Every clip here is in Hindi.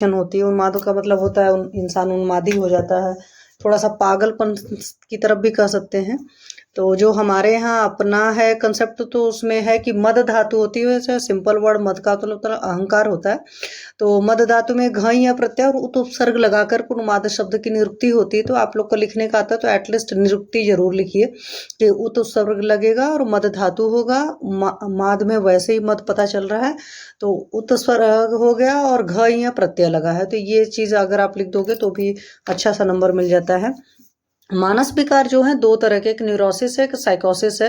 होती है। उन्मादों का मतलब होता है इंसान उन्मादी हो जाता है, थोड़ा सा पागलपन की तरफ भी कह सकते हैं। तो जो हमारे यहाँ अपना है कंसेप्ट, तो उसमें है कि मद धातु होती है। वैसे सिंपल वर्ड मद का तो मतलब अहंकार होता है। तो मद धातु में घ या प्रत्यय और उत उपसर्ग लगाकर उन्माद शब्द की निरुक्ति होती है। तो आप लोग को लिखने का आता है तो एटलीस्ट निरुक्ति जरूर लिखिए कि उत उपसर्ग लगेगा और मद धातु होगा। माद में वैसे ही मद पता चल रहा है, तो उत उपसर्ग हो गया और घ या प्रत्यय लगा है। तो ये चीज अगर आप लिख दोगे तो भी अच्छा सा नंबर मिल जाता है। मानस विकार जो है दो तरह के, एक न्यूरोसिस है, एक साइकोसिस है।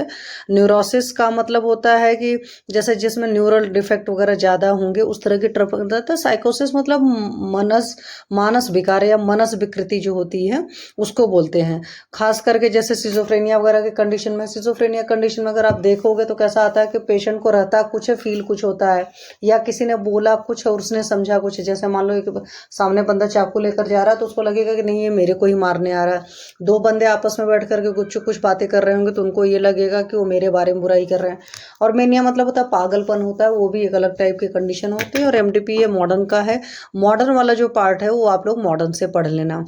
न्यूरोसिस का मतलब होता है कि जैसे जिसमें न्यूरल डिफेक्ट वगैरह ज्यादा होंगे उस तरह की ट्रप होता है। साइकोसिस मतलब मानस विकार या मनस विकृति जो होती है उसको बोलते हैं। खास करके जैसे सिजोफ्रेनिया वगैरह के कंडीशन में, सिजोफ्रेनिया कंडीशन में अगर आप देखोगे तो कैसा आता है कि पेशेंट को रहता कुछ है, फील कुछ होता है, या किसी ने बोला कुछ और उसने समझा कुछ। जैसे मान लो एक सामने बंदा चाकू लेकर जा रहा है तो उसको लगेगा कि नहीं ये मेरे को ही मारने आ रहा है। दो बंदे आपस में बैठ करके कुछ बातें कर रहे होंगे तो उनको ये लगेगा कि वो मेरे बारे में बुराई कर रहे हैं। और मेनिया मतलब होता है पागलपन होता है, वो भी एक अलग टाइप की कंडीशन होती है। और एमडीपी ये मॉडर्न का है। मॉडर्न वाला जो पार्ट है वो आप लोग मॉडर्न से पढ़ लेना,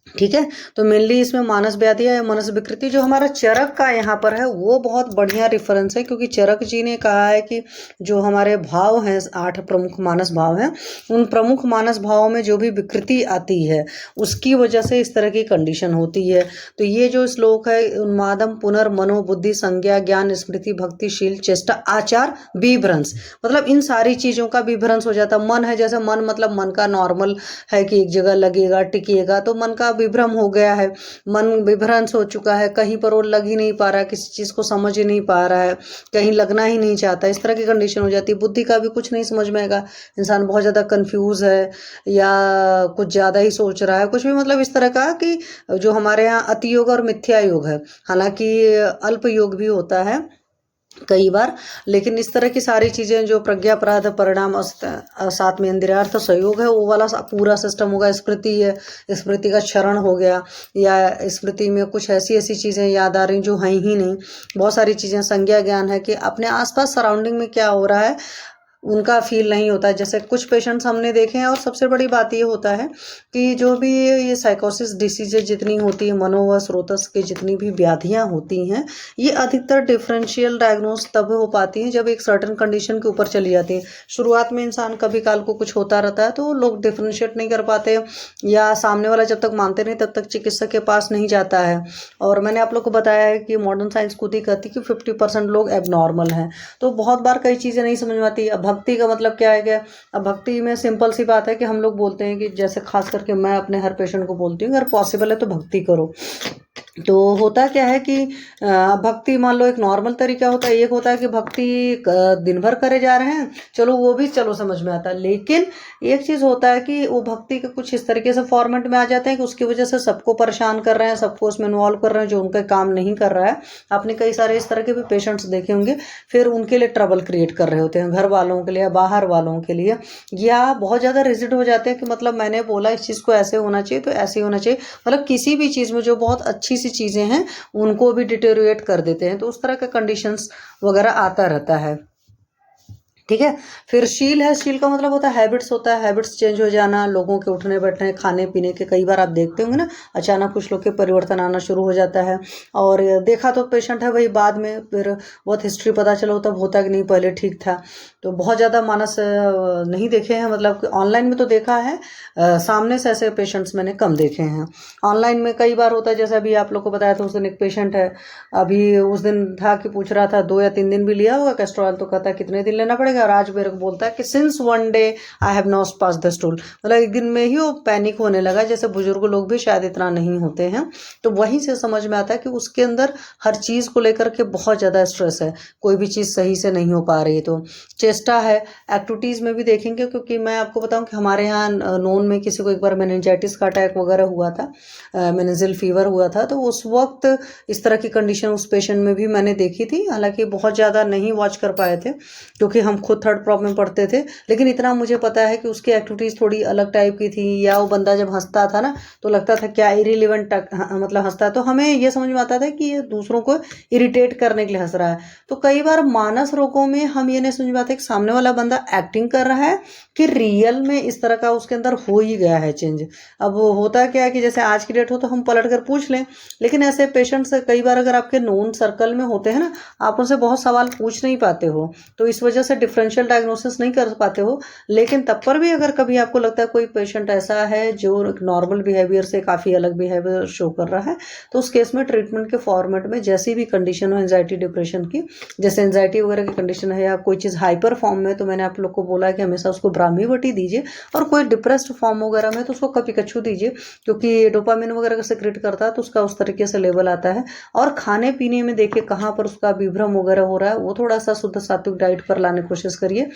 ठीक है। तो मेनली इसमें मानस व्याधि या मनस विकृति जो हमारा चरक का यहाँ पर है वो बहुत बढ़िया रेफरेंस है, क्योंकि चरक जी ने कहा है कि जो हमारे भाव हैं 8 प्रमुख मानस भाव हैं, उन प्रमुख मानस भावों में जो भी विकृति आती है उसकी वजह से इस तरह की कंडीशन होती है। तो ये जो श्लोक है, उन्मादम पुनर्मनो बुद्धि संज्ञा ज्ञान स्मृति भक्तिशील चेष्टा आचार विभ्रंश, मतलब इन सारी चीजों का विभ्रंश हो जाता है। मन है, जैसे मन मतलब मन का नॉर्मल है कि एक जगह लगेगा टिकेगा, तो मन का विभ्रम हो गया है, मन विभ्रांत हो चुका है, कहीं पर वो लग ही नहीं पा रहा है, किसी चीज को समझ ही नहीं पा रहा है, कहीं लगना ही नहीं चाहता, इस तरह की कंडीशन हो जाती है। बुद्धि का भी कुछ नहीं समझ में आएगा, इंसान बहुत ज्यादा कंफ्यूज है या कुछ ज्यादा ही सोच रहा है, कुछ भी मतलब इस तरह का कि जो हमारे यहाँ अति योग और मिथ्या योग है, हालांकि अल्प योग भी होता है कई बार, लेकिन इस तरह की सारी चीजें जो प्रज्ञा अपराध परिणाम साथ में इंद्रियार्थ सहयोग है वो वाला पूरा सिस्टम होगा। स्मृति है, स्मृति का क्षरण हो गया, या स्मृति में कुछ ऐसी ऐसी चीजें याद आ रही जो हैं ही नहीं, बहुत सारी चीजें। संज्ञा ज्ञान है कि अपने आसपास सराउंडिंग में क्या हो रहा है उनका फील नहीं होता है। जैसे कुछ पेशेंट्स हमने देखे हैं। और सबसे बड़ी बात ये होता है कि जो भी ये साइकोसिस डिसीजेज जितनी होती है, मनो व स्रोतस की जितनी भी व्याधियां होती हैं, ये अधिकतर डिफरेंशियल डायग्नोस तब हो पाती हैं जब एक सर्टेन कंडीशन के ऊपर चली जाती है। शुरुआत में इंसान कभी काल को कुछ होता रहता है तो लोग डिफरेंशिएट नहीं कर पाते, या सामने वाला जब तक मानते नहीं तब तक चिकित्सक के पास नहीं जाता है। और मैंने आप लोग को बताया है कि मॉडर्न साइंस खुद ही कहती है कि 50% लोग एबनॉर्मल हैं। तो बहुत बार कई चीज़ें नहीं समझ में आती। अब भक्ति का मतलब क्या है क्या? अब भक्ति में सिंपल सी बात है कि हम लोग बोलते हैं कि जैसे खास करके मैं अपने हर पेशेंट को बोलती हूँ अगर पॉसिबल है तो भक्ति करो। तो होता क्या है कि भक्ति मान लो एक नॉर्मल तरीका होता है, एक होता है कि भक्ति दिन भर करे जा रहे हैं, चलो वो भी चलो समझ में आता है। लेकिन एक चीज होता है कि वो भक्ति के कुछ इस तरीके से फॉर्मेट में आ जाते हैं कि उसकी वजह से सबको परेशान कर रहे हैं, सबको उसमें इन्वॉल्व कर रहे हैं जो उनका काम नहीं कर रहा है। आपने कई सारे इस तरह के भी पेशेंट्स देखे होंगे, फिर उनके लिए ट्रबल क्रिएट कर रहे होते हैं, घर वालों के लिए, बाहर वालों के लिए, या बहुत ज्यादा रिजिड हो जाते हैं कि मतलब मैंने बोला इस चीज को ऐसे होना चाहिए तो ऐसे होना चाहिए। मतलब किसी भी चीज में जो बहुत अच्छी चीजें हैं उनको भी डिटेरियोरेट कर देते हैं। तो उस तरह का कंडीशंस वगैरह आता रहता है, ठीक है। फिर शील है, शील का मतलब होता है हैबिट्स, होता है हैबिट्स चेंज हो जाना, लोगों के उठने बैठने खाने पीने के। कई बार आप देखते होंगे ना अचानक कुछ लोग के परिवर्तन आना शुरू हो जाता है। और देखा तो पेशेंट है वही, बाद में फिर बहुत हिस्ट्री पता चला तब होता कि नहीं पहले ठीक था। तो बहुत ज़्यादा मानस नहीं देखे हैं, मतलब ऑनलाइन में तो देखा है, सामने से ऐसे पेशेंट्स मैंने कम देखे हैं। ऑनलाइन में कई बार होता है, जैसे अभी आप लोग को बताया था उस दिन एक पेशेंट है, अभी उस दिन था कि पूछ रहा था 2 या 3 दिन भी लिया होगा कैस्ट्रॉल, तो कहता है कितने दिन लेना पड़ेगा। और आज मेरे को बोलता है कि since 1 day I have not pass the stool, मतलब एक दिन में ही वो पैनिक होने लगा। जैसे बुजुर्ग लोग भी शायद इतना नहीं होते हैं। तो वहीं से समझ में आता है कि उसके अंदर हर चीज को लेकर के बहुत ज्यादा स्ट्रेस है, कोई भी चीज सही से नहीं हो पा रही। तो चेष्टा है, एक्टिविटीज में भी देखेंगे, क्योंकि मैं आपको बताऊं कि हमारे यहाँ नोन में किसी को एक बार मेनिंजाइटिस का अटैक वगैरह हुआ था, मेनिंजल फीवर हुआ था। तो उस वक्त इस तरह की कंडीशन उस पेशेंट में भी मैंने देखी थी। हालांकि बहुत ज्यादा नहीं वॉच कर पाए थे क्योंकि हम खुद थर्ड प्रॉप में पढ़ते थे, लेकिन इतना मुझे पता है कि उसकी एक्टिविटीज़ थोड़ी अलग टाइप की थी, या वो बंदा जब हंसता था ना तो लगता था क्या इरिलेवेंट मतलब हंसता है, तो हमें ये समझ में आता था कि ये दूसरों को इरिटेट करने के लिए हंस रहा है। तो कई बार मानस रोगों में हम ये नहीं समझ पाते कि सामने वाला बंदा एक्टिंग कर रहा है कि रियल में इस तरह का उसके अंदर हो ही गया है चेंज। अब होता क्या है कि जैसे आज की डेट हो तो हम पलट कर पूछ लें, लेकिन ऐसे पेशेंट्स कई बार अगर आपके नोन सर्कल में होते हैं ना, आप उनसे बहुत सवाल पूछ नहीं पाते हो, तो इस वजह से डिफरेंशियल डायग्नोसिस नहीं कर पाते हो। लेकिन तब पर भी अगर कभी आपको लगता है कोई पेशेंट ऐसा है जो नॉर्मल बिहेवियर से काफ़ी अलग बिहेवियर शो कर रहा है, तो उस केस में ट्रीटमेंट के फॉर्मेट में जैसी भी कंडीशन हो एंजाइटी डिप्रेशन की, जैसे एंजाइटी वगैरह की कंडीशन है या कोई चीज़ हाइपर फॉर्म में, तो मैंने आप लोग को बोला कि हमेशा उसको ब्राह्मी बटी दीजिए, और कोई डिप्रेस्ड फॉर्म वगैरह में तो उसको कपिकच्छू दीजिए, क्योंकि डोपामिन वगैरह का सेक्रेट करता है तो उसका उस तरीके से लेवल आता है। और खाने पीने में देखिए कहाँ पर उसका विभ्रम वगैरह हो रहा है, वो थोड़ा सा शुद्ध सात्विक डाइट पर लाने की कोशिश करिए,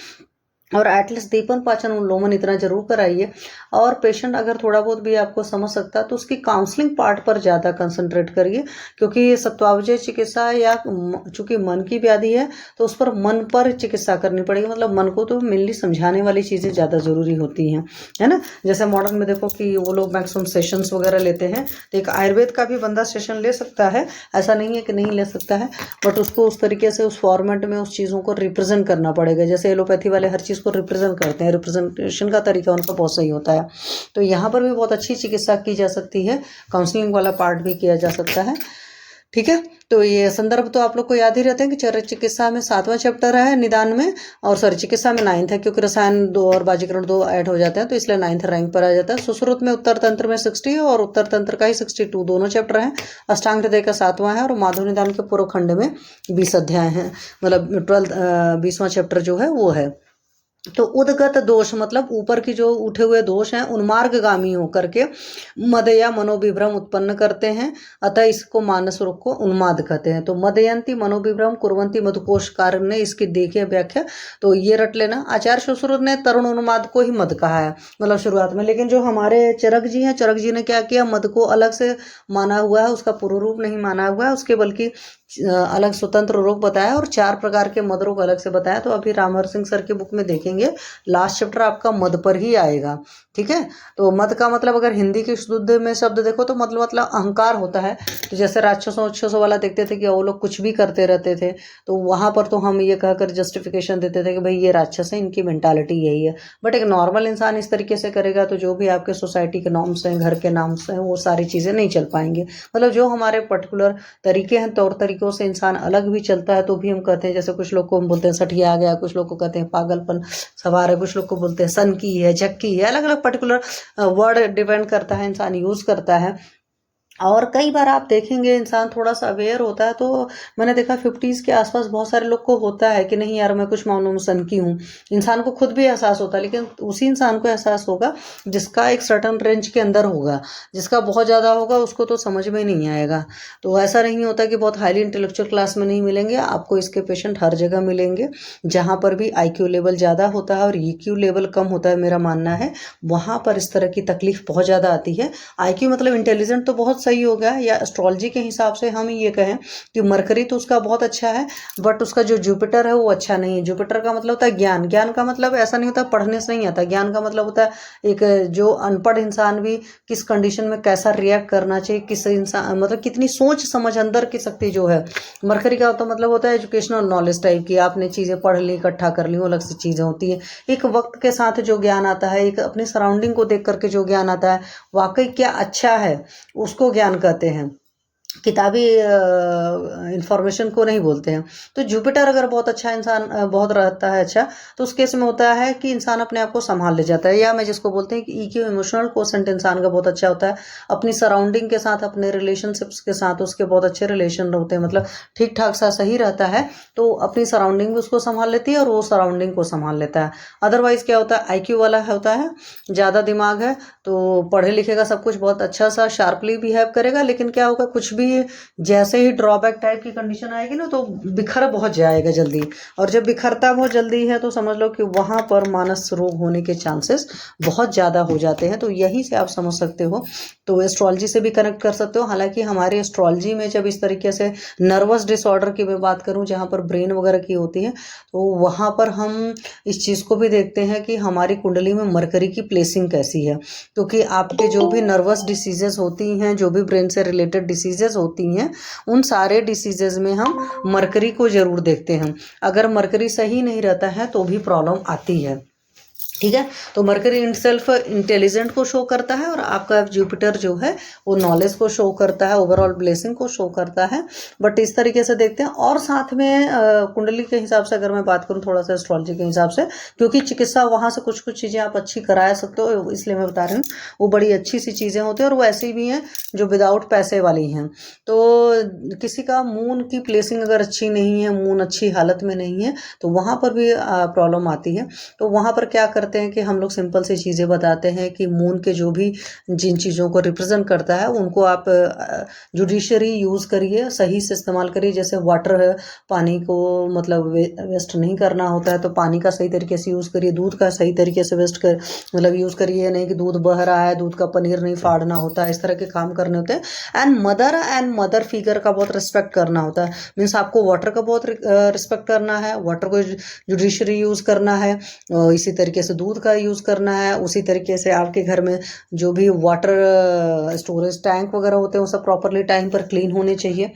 और एटलीस्ट दीपन पाचन उन्लोमन इतना जरूर कराइए। और पेशेंट अगर थोड़ा बहुत भी आपको समझ सकता है तो उसकी काउंसलिंग पार्ट पर ज़्यादा कंसंट्रेट करिए, क्योंकि सत्वावजय चिकित्सा या चूंकि मन की व्याधि है तो उस पर मन पर चिकित्सा करनी पड़ेगी, मतलब मन को तो मेनली समझाने वाली चीज़ें ज़्यादा ज़रूरी होती हैं, है ना। जैसे मॉडर्न में देखो कि वो लोग मैक्सिमम सेशंस वगैरह लेते हैं, तो एक आयुर्वेद का भी बंदा सेशन ले सकता है, ऐसा नहीं है कि नहीं ले सकता है, बट उसको उस तरीके से उस फॉर्मेट में उस चीज़ों को रिप्रेजेंट करना पड़ेगा। जैसे एलोपैथी वाले हर चीज़ को रिप्रेजेंट करते हैं, रिप्रेजेंटेशन का तरीका उनका बहुत सही होता है, तो यहाँ पर भी बहुत अच्छी चिकित्सा की जा सकती है, काउंसलिंग वाला पार्ट भी किया जा सकता है। ठीक है, तो ये संदर्भ तो आप लोग को याद ही रहते हैं कि चर्य चिकित्सा में 7वां चैप्टर है निदान में, और सॉरी चिकित्सा में 9th है, क्योंकि रसायन 2 और बाजीकरण 2 ऐड हो जाते हैं तो इसलिए 9th रैंक पर आ जाता है। सुश्रुत में उत्तर तंत्र में 60 और उत्तर तंत्र का ही 62 दोनों चैप्टर हैं। अष्टांग हृदय का 7वां है, और माधव निदान के पूर्व खंड में 20 अध्याय हैं, मतलब 20वां चैप्टर जो है वो है। तो उदगत दोष मतलब ऊपर की जो उठे हुए दोष हैं उन्मार्गगामी होकर के मद या मनोविभ्रम उत्पन्न करते हैं, अतः इसको मानस रोग को उन्माद कहते हैं। तो मदयंती मनोविभ्रम कुर्वंती मधुकोशकार ने इसकी देखी व्याख्या, तो ये रट लेना। आचार्य सुश्रुत ने तरुण उन्माद को ही मद कहा है, मतलब शुरुआत में, लेकिन जो हमारे चरक जी हैं, चरक जी ने क्या किया, मद को अलग से माना हुआ है, उसका पूर्व रूप नहीं माना हुआ है, उसके बल्कि अलग स्वतंत्र रोग बताया और 4 प्रकार के मद रोग अलग से बताया। तो अभी रामहर सिंह सर की बुक में देखेंगे लास्ट चैप्टर आपका मद पर ही आएगा। ठीक है, तो मद का मतलब अगर हिंदी के शुद्ध में शब्द देखो तो मतलब अहंकार होता है। तो जैसे राक्षसों वाला देखते थे कि वो लोग कुछ भी करते रहते थे, तो वहां पर तो हम ये कहकर जस्टिफिकेशन देते थे कि भाई ये राक्षस है, इनकी मेंटालिटी यही है। बट एक नॉर्मल इंसान इस तरीके से करेगा तो जो भी आपके सोसाइटी के नॉर्म्स हैं, घर के नॉर्म्स हैं, वो सारी चीजें नहीं चल पाएंगे। मतलब जो हमारे पर्टिकुलर तरीके हैं, तौर तरीकों से इंसान अलग भी चलता है तो भी हम कहते हैं, जैसे कुछ लोग को हम बोलते हैं सठिया आ गया, कुछ लोग को कहते हैं पागलपन सवार है, कुछ लोग को बोलते हैं सनकी है, झक्की है, अलग अलग पर्टिकुलर वर्ड डिपेंड करता है, इंसान यूज करता है। और कई बार आप देखेंगे इंसान थोड़ा सा अवेयर होता है, तो मैंने देखा 50s के आसपास बहुत सारे लोग को होता है कि नहीं यार मैं कुछ मामलों में सनकी हूँ। इंसान को खुद भी एहसास होता है, लेकिन उसी इंसान को एहसास होगा जिसका एक सर्टन रेंज के अंदर होगा, जिसका बहुत ज़्यादा होगा उसको तो समझ में नहीं आएगा। तो ऐसा नहीं होता कि बहुत हाईली इंटेलेक्चुअल क्लास में नहीं मिलेंगे, आपको इसके पेशेंट हर जगह मिलेंगे। जहाँ पर भी IQ लेवल ज़्यादा होता है और EQ लेवल कम होता है, मेरा मानना है वहाँ पर इस तरह की तकलीफ बहुत ज़्यादा आती है। IQ मतलब इंटेलिजेंट तो बहुत सही हो गया, या एस्ट्रोलॉजी के हिसाब से हम ये कहें कि मरकरी तो उसका बहुत अच्छा है, बट उसका जो जुपिटर है वो अच्छा नहीं है। जुपिटर का मतलब होता है ज्ञान, ज्ञान का मतलब ऐसा नहीं होता पढ़ने से नहीं आता, ज्ञान का मतलब होता है एक जो अनपढ़ इंसान भी किस कंडीशन में कैसा रिएक्ट करना चाहिए, किस इंसान मतलब कितनी सोच समझ अंदर की शक्ति जो है। मरकरी का तो मतलब होता है एजुकेशनल नॉलेज टाइप की, आपने चीज़ें पढ़ ली इकट्ठा कर ली, वो अलग सी चीज़ें होती है। एक वक्त के साथ जो ज्ञान आता है, एक अपनी सराउंडिंग को देख करके जो ज्ञान आता है वाकई क्या अच्छा है उसको ज्ञान कहते हैं, किताबी इंफॉर्मेशन को नहीं बोलते हैं। तो जुपिटर अगर बहुत अच्छा इंसान बहुत रहता है अच्छा, तो उस केस में होता है कि इंसान अपने आप को संभाल ले जाता है, या मैं जिसको बोलते हैं कि EQ इमोशनल कोसेंट इंसान का बहुत अच्छा होता है। अपनी सराउंडिंग के साथ, अपने रिलेशनशिप्स के साथ उसके बहुत अच्छे रिलेशन होते हैं, मतलब ठीक ठाक सा सही रहता है, तो अपनी सराउंडिंग भी उसको संभाल लेती है और वो सराउंडिंग को संभाल लेता है। अदरवाइज क्या होता है, IQ वाला होता है, ज़्यादा दिमाग है तो पढ़े लिखेगा, सब कुछ बहुत अच्छा सा शार्पली बिहेव करेगा, लेकिन क्या होगा कुछ भी जैसे ही ड्रॉबैक टाइप की कंडीशन आएगी ना तो बिखर बहुत जाएगा जल्दी, और जब बिखरता बहुत जल्दी है तो समझ लो कि वहाँ पर मानस रोग होने के चांसेस बहुत ज़्यादा हो जाते हैं। तो यहीं से आप समझ सकते हो। तो एस्ट्रोलॉजी से भी कनेक्ट कर सकते हो। हालांकि हमारी एस्ट्रोलॉजी में जब इस तरीके से नर्वस डिसऑर्डर की मैं बात करूं जहां पर ब्रेन वगैरह की होती है, तो वहां पर हम इस चीज़ को भी देखते हैं कि हमारी कुंडली में मरकरी की प्लेसिंग कैसी है। क्योंकि आपके जो भी नर्वस डिसीजेस होती हैं, जो भी ब्रेन से रिलेटेड डिसीजेस होती हैं, उन सारे डिसीजेस में हम मरकरी को ज़रूर देखते हैं। अगर मरकरी सही नहीं रहता है तो भी प्रॉब्लम आती है। ठीक है, तो मरकरी इन सेल्फ इंटेलिजेंट को शो करता है, और आपका जुपिटर जो है वो नॉलेज को शो करता है, ओवरऑल ब्लेसिंग को शो करता है। बट इस तरीके से देखते हैं। और साथ में कुंडली के हिसाब से अगर मैं बात करूं थोड़ा सा एस्ट्रोलॉजी के हिसाब से, क्योंकि चिकित्सा वहां से कुछ कुछ चीज़ें आप अच्छी करा सकते हो, इसलिए मैं बता रही हूँ। वो बड़ी अच्छी सी चीज़ें होती हैं और वो ऐसी भी हैं जो विदाउट पैसे वाली हैं। तो किसी का मून की प्लेसिंग अगर अच्छी नहीं है, मून अच्छी हालत में नहीं है, तो वहाँ पर भी प्रॉब्लम आती है। तो वहाँ पर क्या करते हैं कि हम लोग सिंपल सी चीज़ें बताते हैं कि मून के जो भी जिन चीज़ों को रिप्रेजेंट करता है उनको आप जुडिशरी यूज़ करिए, सही से इस्तेमाल करिए। जैसे वाटर है, पानी को मतलब वेस्ट नहीं करना होता है, तो पानी का सही तरीके से यूज़ करिए। दूध का सही तरीके से वेस्ट कर मतलब यूज़ करिए, नहीं कि दूध बह रहा है, दूध का पनीर नहीं फाड़ना होता है, इस तरह के काम करने होते हैं। एंड मदर फिगर का बहुत रिस्पेक्ट करना होता है। मीन्स आपको वाटर का बहुत रिस्पेक्ट करना है, वाटर को जुडिशरी यूज़ करना है, इसी तरीके से दूध का यूज़ करना है। उसी तरीके से आपके घर में जो भी वाटर स्टोरेज टैंक वगैरह होते हैं वो सब प्रॉपरली टाइम पर क्लीन होने चाहिए।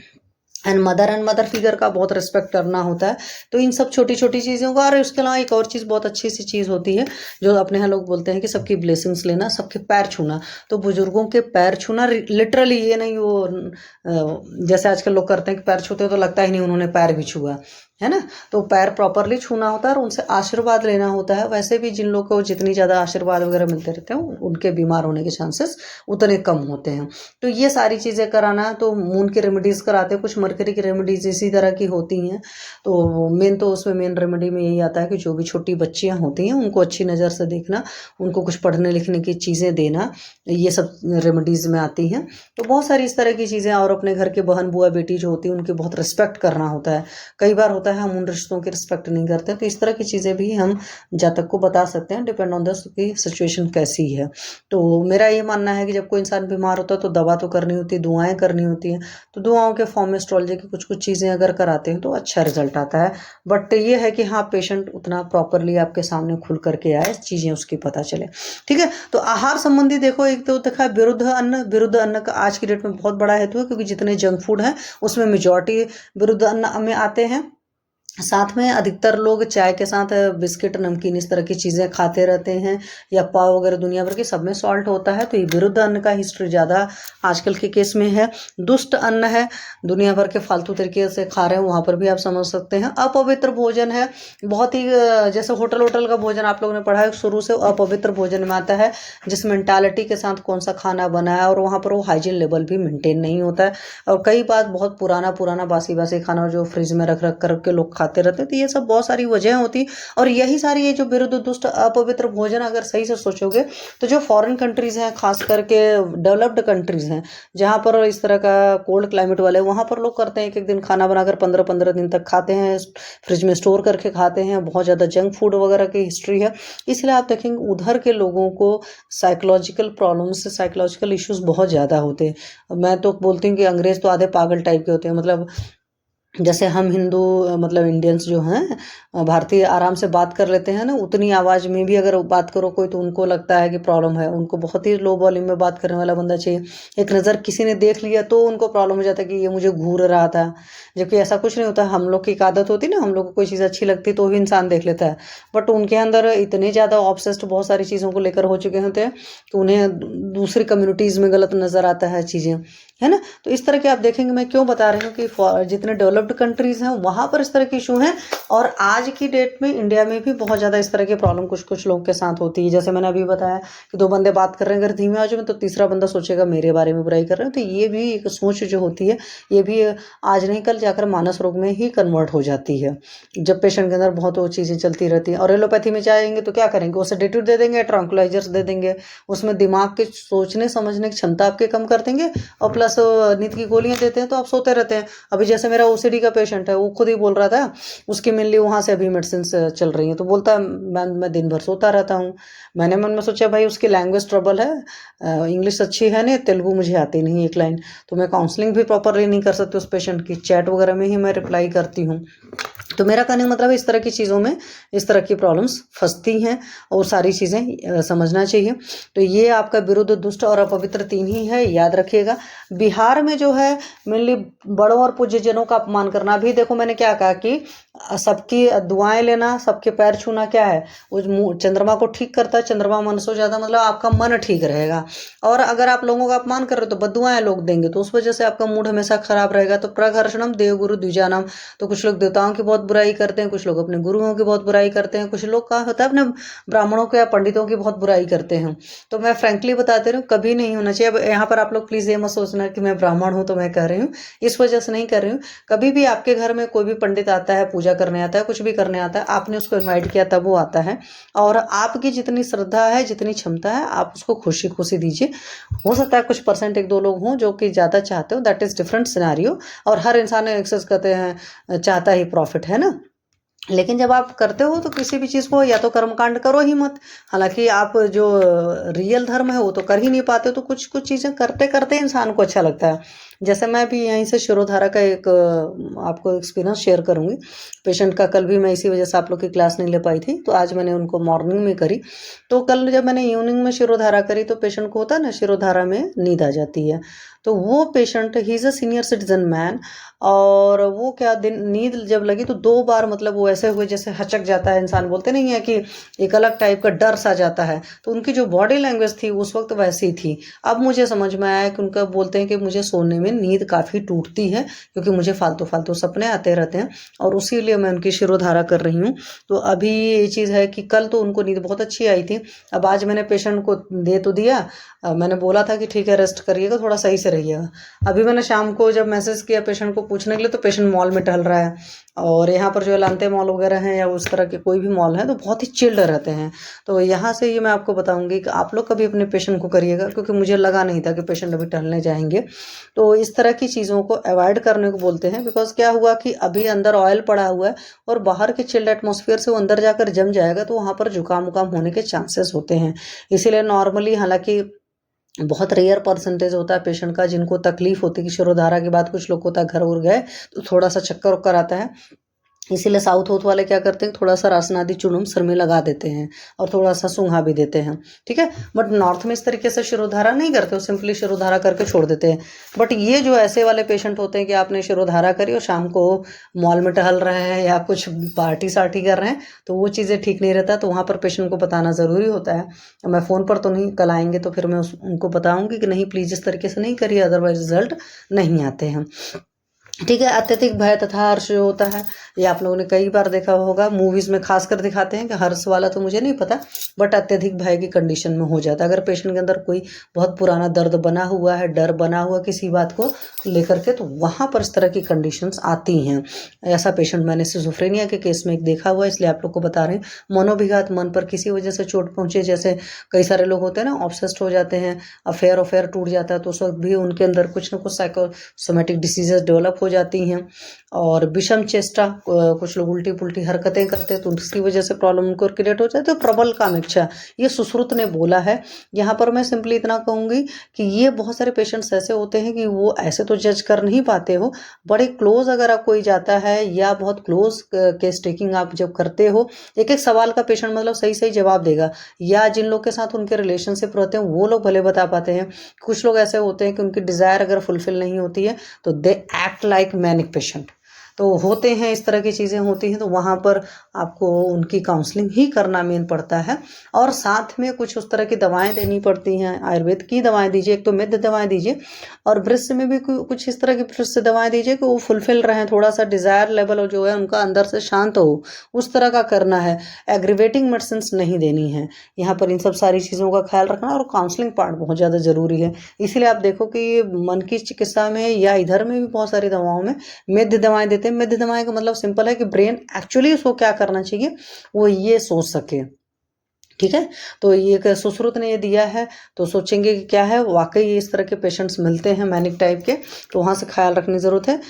एंड मदर फिगर का बहुत रिस्पेक्ट करना होता है। तो इन सब छोटी छोटी चीज़ों का, और उसके अलावा एक और चीज़ बहुत अच्छी सी चीज़ होती है जो अपने यहाँ लोग बोलते हैं कि सबकी ब्लेसिंग्स लेना, सबके पैर छूना। तो बुजुर्गों के पैर छूना लिटरली, ये नहीं वो जैसे आजकल लोग करते हैं कि पैर छूते हैं तो लगता ही नहीं उन्होंने पैर भी छुआ है ना। तो पैर प्रॉपरली छूना होता है और उनसे आशीर्वाद लेना होता है। वैसे भी जिन लोगों को जितनी ज़्यादा आशीर्वाद वगैरह मिलते रहते हैं उनके बीमार होने के चांसेस उतने कम होते हैं। तो ये सारी चीज़ें कराना, तो मून की रेमेडीज़ कराते हैं, कुछ मरकरी की रेमेडीज़ इसी तरह की होती हैं। तो मेन तो उसमें मेन रेमेडी में यही आता है कि जो भी छोटी बच्चियाँ होती हैं उनको अच्छी नज़र से देखना, उनको कुछ पढ़ने लिखने की चीज़ें देना, ये सब रेमेडीज़ में आती हैं। तो बहुत सारी इस तरह की चीज़ें, और अपने घर के बहन बुआ बेटी जो होती है उनकी बहुत रिस्पेक्ट करना होता है। कई बार होता है हम उन रिश्तों की रिस्पेक्ट नहीं करते, तो इस तरह की चीज़ें भी हम जातक को बता सकते हैं, depend on the key situation कैसी है। तो मेरा ये मानना है कि जब कोई इंसान बीमार होता है तो दवा तो करनी होती है, दुआएं करनी होती हैं। तो दुआओं के फॉर्म में एस्ट्रोलॉजी की कुछ कुछ चीज़ें अगर कराते हैं तो अच्छा रिजल्ट आता है। बट ये है कि हाँ, पेशेंट उतना प्रॉपरली आपके सामने खुल करके आए, चीज़ें उसकी पता चले। ठीक है, तो आहार संबंधी देखो, एक तो देखा विरुद्ध अन्न का आज की डेट में बहुत बड़ा हेतु है, क्योंकि जितने जंक फूड हैं उसमें मेजॉरिटी विरुद्ध अन्न में आते हैं। साथ में अधिकतर लोग चाय के साथ बिस्किट नमकीन इस तरह की चीज़ें खाते रहते हैं, या पाव वगैरह, दुनिया भर के सब में सॉल्ट होता है। तो ये विरुद्ध अन्न का हिस्ट्री ज़्यादा आजकल के केस में है। दुष्ट अन्न है, दुनिया भर के फालतू तरीके से खा रहे हैं, वहाँ पर भी आप समझ सकते हैं। अपवित्र भोजन है, बहुत ही जैसे होटल का भोजन आप लोगों ने पढ़ा है, शुरू से अपवित्र भोजन में आता है, जिस मेंटालिटी के साथ कौन सा खाना बना है, और वहाँ पर वो हाइजीन लेवल भी मेंटेन नहीं होता है। और कई बात बहुत पुराना बासी खाना जो फ्रिज में रख करके लोग खाते रहते हैं। तो ये सब बहुत सारी वजह होती, और यही सारी ये जो विरुद्ध दुष्ट अपवित्र भोजन, अगर सही से सोचोगे तो जो फॉरेन कंट्रीज हैं, खास करके डेवलप्ड कंट्रीज हैं जहाँ पर इस तरह का कोल्ड क्लाइमेट वाले, वहाँ पर लोग करते हैं एक दिन खाना बनाकर 15-15 दिन तक खाते हैं, फ्रिज में स्टोर करके खाते हैं। बहुत ज़्यादा जंक फूड वगैरह की हिस्ट्री है। इसलिए आप देखेंगे उधर के लोगों को साइकोलॉजिकल प्रॉब्लम्स, साइकोलॉजिकल इश्यूज बहुत ज़्यादा होते हैं। मैं तो बोलती हूँ कि अंग्रेज तो आधे पागल टाइप के होते हैं। मतलब जैसे हम हिंदू मतलब इंडियंस जो हैं भारतीय आराम से बात कर लेते हैं ना, उतनी आवाज़ में भी अगर बात करो कोई तो उनको लगता है कि प्रॉब्लम है। उनको बहुत ही लो वॉल्यूम में बात करने वाला बंदा चाहिए। एक नज़र किसी ने देख लिया तो उनको प्रॉब्लम हो जाता है कि ये मुझे घूर रहा था, जबकि ऐसा कुछ नहीं होता। हम लोग की एक आदत होती ना, हम लोग को कोई चीज़ अच्छी लगती तो भी इंसान देख लेता है, बट उनके अंदर इतने ज़्यादा ऑब्सेस्ड बहुत सारी चीज़ों को लेकर हो चुके होते हैं कि उन्हें दूसरी कम्युनिटीज़ में गलत नज़र आता है चीज़ें, है ना। तो इस तरह के आप देखेंगे, मैं क्यों बता रही हूँ कि जितने डेवलप्ड कंट्रीज हैं वहाँ पर इस तरह के इशू हैं, और आज की डेट में इंडिया में भी बहुत ज़्यादा इस तरह की प्रॉब्लम कुछ लोगों के साथ होती है। जैसे मैंने अभी बताया कि 2 बंदे बात कर रहे हैं, अगर धीमे आवाज़ में, तो तीसरा बंदा सोचेगा मेरे बारे में बुराई कर रहे हैं। तो ये भी एक सोच जो होती है, ये भी आज नहीं कल जाकर मानस रोग में ही कन्वर्ट हो जाती है, जब पेशेंट के अंदर बहुत वो चीज़ें चलती रहती हैं। और एलोपैथी में जाएंगे तो क्या करेंगे, वो सेडेटिव दे देंगे, ट्रैंक्विलाइजर्स दे देंगे, उसमें दिमाग के सोचने समझने की क्षमता आपके कम कर देंगे, और प्लस 10 नींद की गोलियां देते हैं तो आप सोते रहते हैं। अभी जैसे मेरा ओसीडी का पेशेंट है, वो खुद ही बोल रहा था, उसकी मेनली वहाँ से अभी मेडिसिन चल रही है, तो बोलता है मैं दिन भर सोता रहता हूँ। मैंने मन में सोचा भाई उसकी लैंग्वेज ट्रबल है, इंग्लिश अच्छी है नहीं, तेलुगु मुझे आती नहीं एक लाइन, तो मैं काउंसलिंग भी प्रॉपरली नहीं कर सकती उस पेशेंट की, चैट वगैरह में ही मैं रिप्लाई करती हूँ। तो मेरा कहने का मतलब इस तरह की चीज़ों में इस तरह की प्रॉब्लम्स फंसती हैं और सारी चीज़ें समझना चाहिए। तो ये आपका विरुद्ध, दुष्ट और अपवित्र 3 ही है, याद रखिएगा। बिहार में जो है मेनली बड़ों और पूज्यजनों का अपमान करना, भी देखो मैंने क्या कहा कि सबकी दुआएं लेना, सबके पैर छूना क्या है, वो चंद्रमा को ठीक करता है, चंद्रमा मन सो जाता, मतलब आपका मन ठीक रहेगा। और अगर आप लोगों का अपमान कर रहे हो तो बददुआएं लोग देंगे, तो उस वजह से आपका मूड हमेशा खराब रहेगा। तो प्रघर्षणम देवगुरु द्विजानम, तो कुछ लोग देवताओं की बहुत बुराई करते हैं, कुछ लोग अपने गुरुओं की बहुत बुराई करते हैं, कुछ लोग का होता है अपने ब्राह्मणों के या पंडितों की बहुत बुराई करते हैं। तो मैं फ्रेंकली बताते रही हूँ, कभी नहीं होना चाहिए। अब यहाँ पर आप लोग प्लीज़ ये मत सोचना कि मैं ब्राह्मण हूँ तो मैं कह रही हूँ, इस वजह से नहीं कर रही हूँ। कभी भी आपके घर में कोई भी पंडित आता है, पूजा करने आता है, कुछ भी करने आता है, आपने उसको इन्वाइट किया तब वो आता है, और आपकी जितनी श्रद्धा है, जितनी क्षमता है, आप उसको खुशी खुशी दीजिए। हो सकता है कुछ परसेंट 1-2 लोग हों जो कि ज़्यादा चाहते हो, दैट इज़ डिफरेंट सिनेरियो, और हर इंसान एक्सेस कहते हैं चाहता ही प्रॉफिट है ना। लेकिन जब आप करते हो तो किसी भी चीज़ को या तो कर्मकांड करो ही मत। हालांकि आप जो रियल धर्म है वो तो कर ही नहीं पाते, तो कुछ कुछ चीज़ें करते करते इंसान को अच्छा लगता है। जैसे मैं भी यहीं से शिरोधारा का एक आपको एक्सपीरियंस शेयर करूंगी। पेशेंट का कल भी मैं इसी वजह से आप लोग की क्लास नहीं ले पाई थी, तो आज मैंने उनको मॉर्निंग में करी। तो कल जब मैंने इवनिंग में शिरोधारा करी तो पेशेंट को होता है ना शिरोधारा में नींद आ जाती है। तो वो patient, he is a senior citizen man, और वो क्या दिन नींद जब लगी तो 2 बार मतलब वो ऐसे हुए जैसे हचक जाता है इंसान, बोलते नहीं है कि एक अलग टाइप का डर सा जाता है, तो उनकी जो बॉडी लैंग्वेज थी उस वक्त वैसी थी। अब मुझे समझ में आया कि उनका बोलते हैं कि मुझे सोने में नींद काफ़ी टूटती है क्योंकि मुझे फालतू फालतू सपने आते रहते हैं, और उसीलिए मैं उनकी शिरोधारा कर रही हूँ। तो अभी ये चीज़ है कि कल तो उनको नींद बहुत अच्छी आई थी। अब आज मैंने पेशेंट को दे तो दिया, मैंने बोला था कि ठीक है रेस्ट करिएगा, थोड़ा सही से रहिएगा। अभी मैंने शाम को जब मैसेज किया पेशेंट को पूछने के लिए, तो पेशेंट मॉल में टहल रहा है, और यहाँ पर जो लांते मॉल वगैरह हैं या उस तरह के कोई भी मॉल है तो बहुत ही चिल्ड रहते हैं। तो यहाँ से ये मैं आपको बताऊंगी कि आप लोग कभी अपने पेशेंट को करिएगा, क्योंकि मुझे लगा नहीं था कि पेशेंट अभी टहलने जाएंगे। तो इस तरह की चीज़ों को अवॉइड करने को बोलते हैं, बिकॉज क्या हुआ कि अभी अंदर ऑयल पड़ा हुआ है और बाहर के चिल्ड एटमॉस्फेयर से वो अंदर जाकर जम जाएगा, तो वहाँ पर जुकाम उकाम होने के चांसेस होते हैं। इसीलिए नॉर्मली, हालांकि बहुत रेयर परसेंटेज होता है पेशेंट का जिनको तकलीफ होती है कि शिरोधारा के बाद कुछ लोग को होता है घर उर गए तो थोड़ा सा चक्कर उक्कर आता है, इसीलिए साउथ वोथ वाले क्या करते हैं, थोड़ा सा रासनादी चूर्ण सिर में लगा देते हैं और थोड़ा सा सूंघा भी देते हैं, ठीक है। बट नॉर्थ में इस तरीके से शिरोधारा नहीं करते, वो सिंपली शिरोधारा करके छोड़ देते हैं। बट ये जो ऐसे वाले पेशेंट होते हैं कि आपने शिरोधारा करी और शाम को मॉल में टहल रहे हैं या कुछ पार्टी सार्टी कर रहे हैं, तो वो चीज़ें ठीक नहीं रहता, तो वहाँ पर पेशेंट को बताना ज़रूरी होता है। मैं फ़ोन पर तो नहीं, कल आएंगे तो फिर मैं उनको बताऊँगी कि नहीं प्लीज़ इस तरीके से नहीं करिए, अदरवाइज रिजल्ट नहीं आते हैं, ठीक है। अत्यधिक भय तथा हर्ष जो होता है, ये आप लोगों ने कई बार देखा होगा, मूवीज में खासकर दिखाते हैं कि हर्ष वाला तो मुझे नहीं पता, बट अत्यधिक भय की कंडीशन में हो जाता है। अगर पेशेंट के अंदर कोई बहुत पुराना दर्द बना हुआ है, डर बना हुआ किसी बात को लेकर के, तो वहाँ पर इस तरह की कंडीशंस आती हैं। ऐसा पेशेंट मैंने सिजोफ्रेनिया के केस में एक देखा हुआ है, इसलिए आप लोग को बता रहे हैं। मनोभिघात, मन पर किसी वजह से चोट पहुंचे, जैसे कई सारे लोग होते हैं ना ऑब्सेस्ड हो जाते हैं, अफेयर टूट जाता है, तो उस वक्त भी उनके अंदर कुछ ना कुछ साइकोसोमेटिक डिसीजेस डेवलप हो जाती हैं। और विषम चेष्टा, कुछ लोग उल्टी पुल्टी हरकतें करते हैं तो उसकी वजह से प्रॉब्लम उनको क्रिएट हो जाए। तो प्रबल कामेच्छा, ये सुश्रुत ने बोला है। यहाँ पर मैं सिंपली इतना कहूँगी कि ये बहुत सारे पेशेंट्स ऐसे होते हैं कि वो ऐसे तो जज कर नहीं पाते हो, बड़े क्लोज अगर आप कोई जाता है या बहुत क्लोज केस टेकिंग आप जब करते हो, एक एक सवाल का पेशेंट मतलब सही सही जवाब देगा, या जिन लोग के साथ उनके रिलेशनशिप रहते हैं वो लोग भले बता पाते हैं। कुछ लोग ऐसे होते हैं कि उनकी डिज़ायर अगर फुलफिल नहीं होती है तो they act like manic patient, तो होते हैं इस तरह की चीज़ें होती हैं। तो वहाँ पर आपको उनकी काउंसलिंग ही करना मेन पड़ता है, और साथ में कुछ उस तरह की दवाएं देनी पड़ती हैं। आयुर्वेद की दवाएं दीजिए, एक तो मिद्ध दवाएं दीजिए, और वृक्ष में भी कुछ इस तरह की वृक्ष दवाएं दीजिए कि वो फुलफिल रहें, थोड़ा सा डिज़ायर लेवल जो है उनका अंदर से शांत हो, उस तरह का करना है। एग्रीवेटिंग मेडिसिन नहीं देनी है यहाँ पर, इन सब सारी चीज़ों का ख्याल रखना, और काउंसलिंग पार्ट बहुत ज़्यादा ज़रूरी है। इसीलिए आप देखो कि मन की चिकित्सा में या इधर में भी बहुत सारी दवाओं में मिद्ध दवाएं देते हैं। मिद्ध दवाएं का मतलब सिंपल है कि ब्रेन एक्चुअली उसको क्या करना चाहिए वो ये सोच सके, ठीक है। तो ये एक सुश्रुत ने ये दिया है, तो सोचेंगे कि क्या है, वाकई इस तरह के पेशेंट्स मिलते हैं मैनिक टाइप के, तो वहाँ से ख्याल रखने की जरूरत है।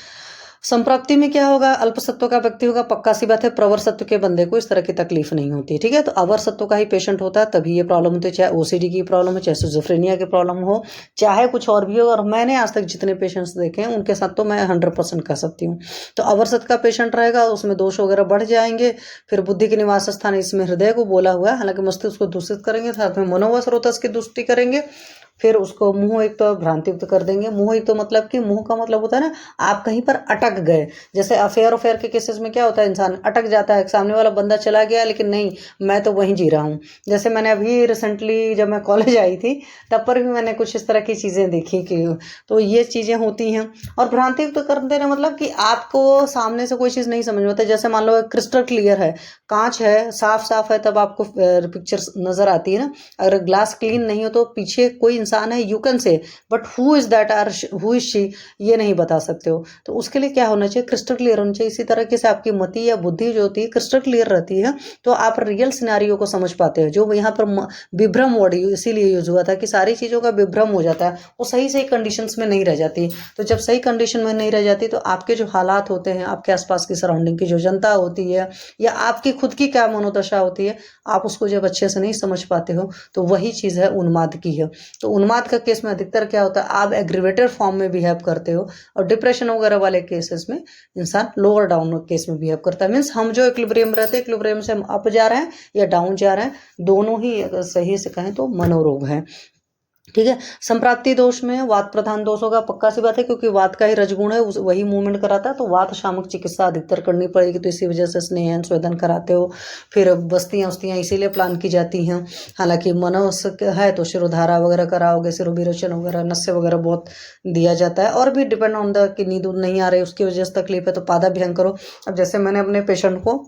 संप्राप्ति में क्या होगा, अल्प सत्व का व्यक्ति होगा, पक्का सी बात है, प्रवर सत्व के बंदे को इस तरह की तकलीफ नहीं होती है। ठीक है, तो अवर सत्व का ही पेशेंट होता है तभी ये प्रॉब्लम होती है, चाहे ओसीडी की प्रॉब्लम हो, चाहे सिजोफ्रेनिया की प्रॉब्लम हो, चाहे कुछ और भी हो। और मैंने आज तक जितने पेशेंट्स देखे हैं उनके साथ तो मैं 100% कह सकती हूँ। तो अवर सत्व का पेशेंट रहेगा, उसमें दोष वगैरह बढ़ जाएंगे। फिर बुद्धि के निवास स्थान इसमें हृदय को बोला हुआ है, हालांकि मस्तिष्क को दूषित करेंगे, साथ में मनोवा स्रोतस की दुष्टि करेंगे। फिर उसको मुंह एक तो भ्रांतियुक्त कर देंगे। मुंह एक तो मतलब कि मुंह का मतलब होता है ना, आप कहीं पर अटक गए। जैसे अफेयर के केसेस में क्या होता है, इंसान अटक जाता है, सामने वाला बंदा चला गया लेकिन नहीं, मैं तो वहीं जी रहा हूँ। जैसे मैंने अभी रिसेंटली जब मैं कॉलेज आई थी तब पर भी मैंने कुछ इस तरह की चीज़ें देखी कि तो ये चीज़ें होती हैं। और भ्रांतियुक्त कर देना मतलब कि आपको सामने से कोई चीज़ नहीं समझ में आता। जैसे मान लो क्रिस्टल क्लियर है, कांच है, साफ साफ है, तब आपको पिक्चर नजर आती है ना। अगर ग्लास क्लीन नहीं हो तो पीछे कोई इंसान है, you can say, but who is that or who is she, ये नहीं बता सकते हो। तो उसके लिए क्या होना चाहिए, क्रिस्टल क्लियर होना चाहिए। इसी तरीके से आपकी मति या बुद्धि जो होती है क्रिस्टल क्लियर रहती है, तो आप रियल सिनेरियो को समझ पाते हो। जो यहाँ पर विभ्रम वर्ड इसीलिए यूज हुआ था कि सारी चीज़ों का विभ्रम हो जाता है, वो सही सही कंडीशंस में नहीं रह जाती। तो जब सही कंडीशन में नहीं रह जाती तो आपके जो हालात होते हैं, आपके आसपास की सराउंडिंग की जो जनता होती है, या आपकी खुद की क्या मनोदशा होती है, आप उसको जब अच्छे से नहीं समझ पाते हो, तो वही चीज़ है उन्माद की है। तो उन्माद का केस में अधिकतर क्या होता है, आप एग्रीवेटेड फॉर्म में बिहेव करते हो, और डिप्रेशन वगैरह वाले केसेस में इंसान लोअर डाउन केस में बिहेव करता है। मीन्स हम जो इक्विलिब्रियम रहते हैं, इक्विलिब्रियम से हम अप जा रहे हैं या डाउन जा रहे हैं, दोनों ही अगर सही से कहें तो मनोरोग है। ठीक है। संप्राप्ति दोष में वात प्रधान दोष होगा, पक्का सी बात है, क्योंकि वात का ही रजगुण है, वही मूवमेंट कराता है। तो वात शामक चिकित्सा अधिकतर करनी पड़ेगी, तो इसी वजह से स्नेहन स्वेदन कराते हो। फिर बस्तियां उस्तियां इसीलिए प्लान की जाती हैं। हालांकि मनोस है तो शिरोधारा वगैरह कराओगे, शिरोविरोचन वगैरह, नस्य वगैरह बहुत दिया जाता है। और भी डिपेंड ऑन द कि नींद नहीं आ रही उसकी वजह से तकलीफ है तो पादाभ्यंग करो। अब जैसे मैंने अपने पेशेंट को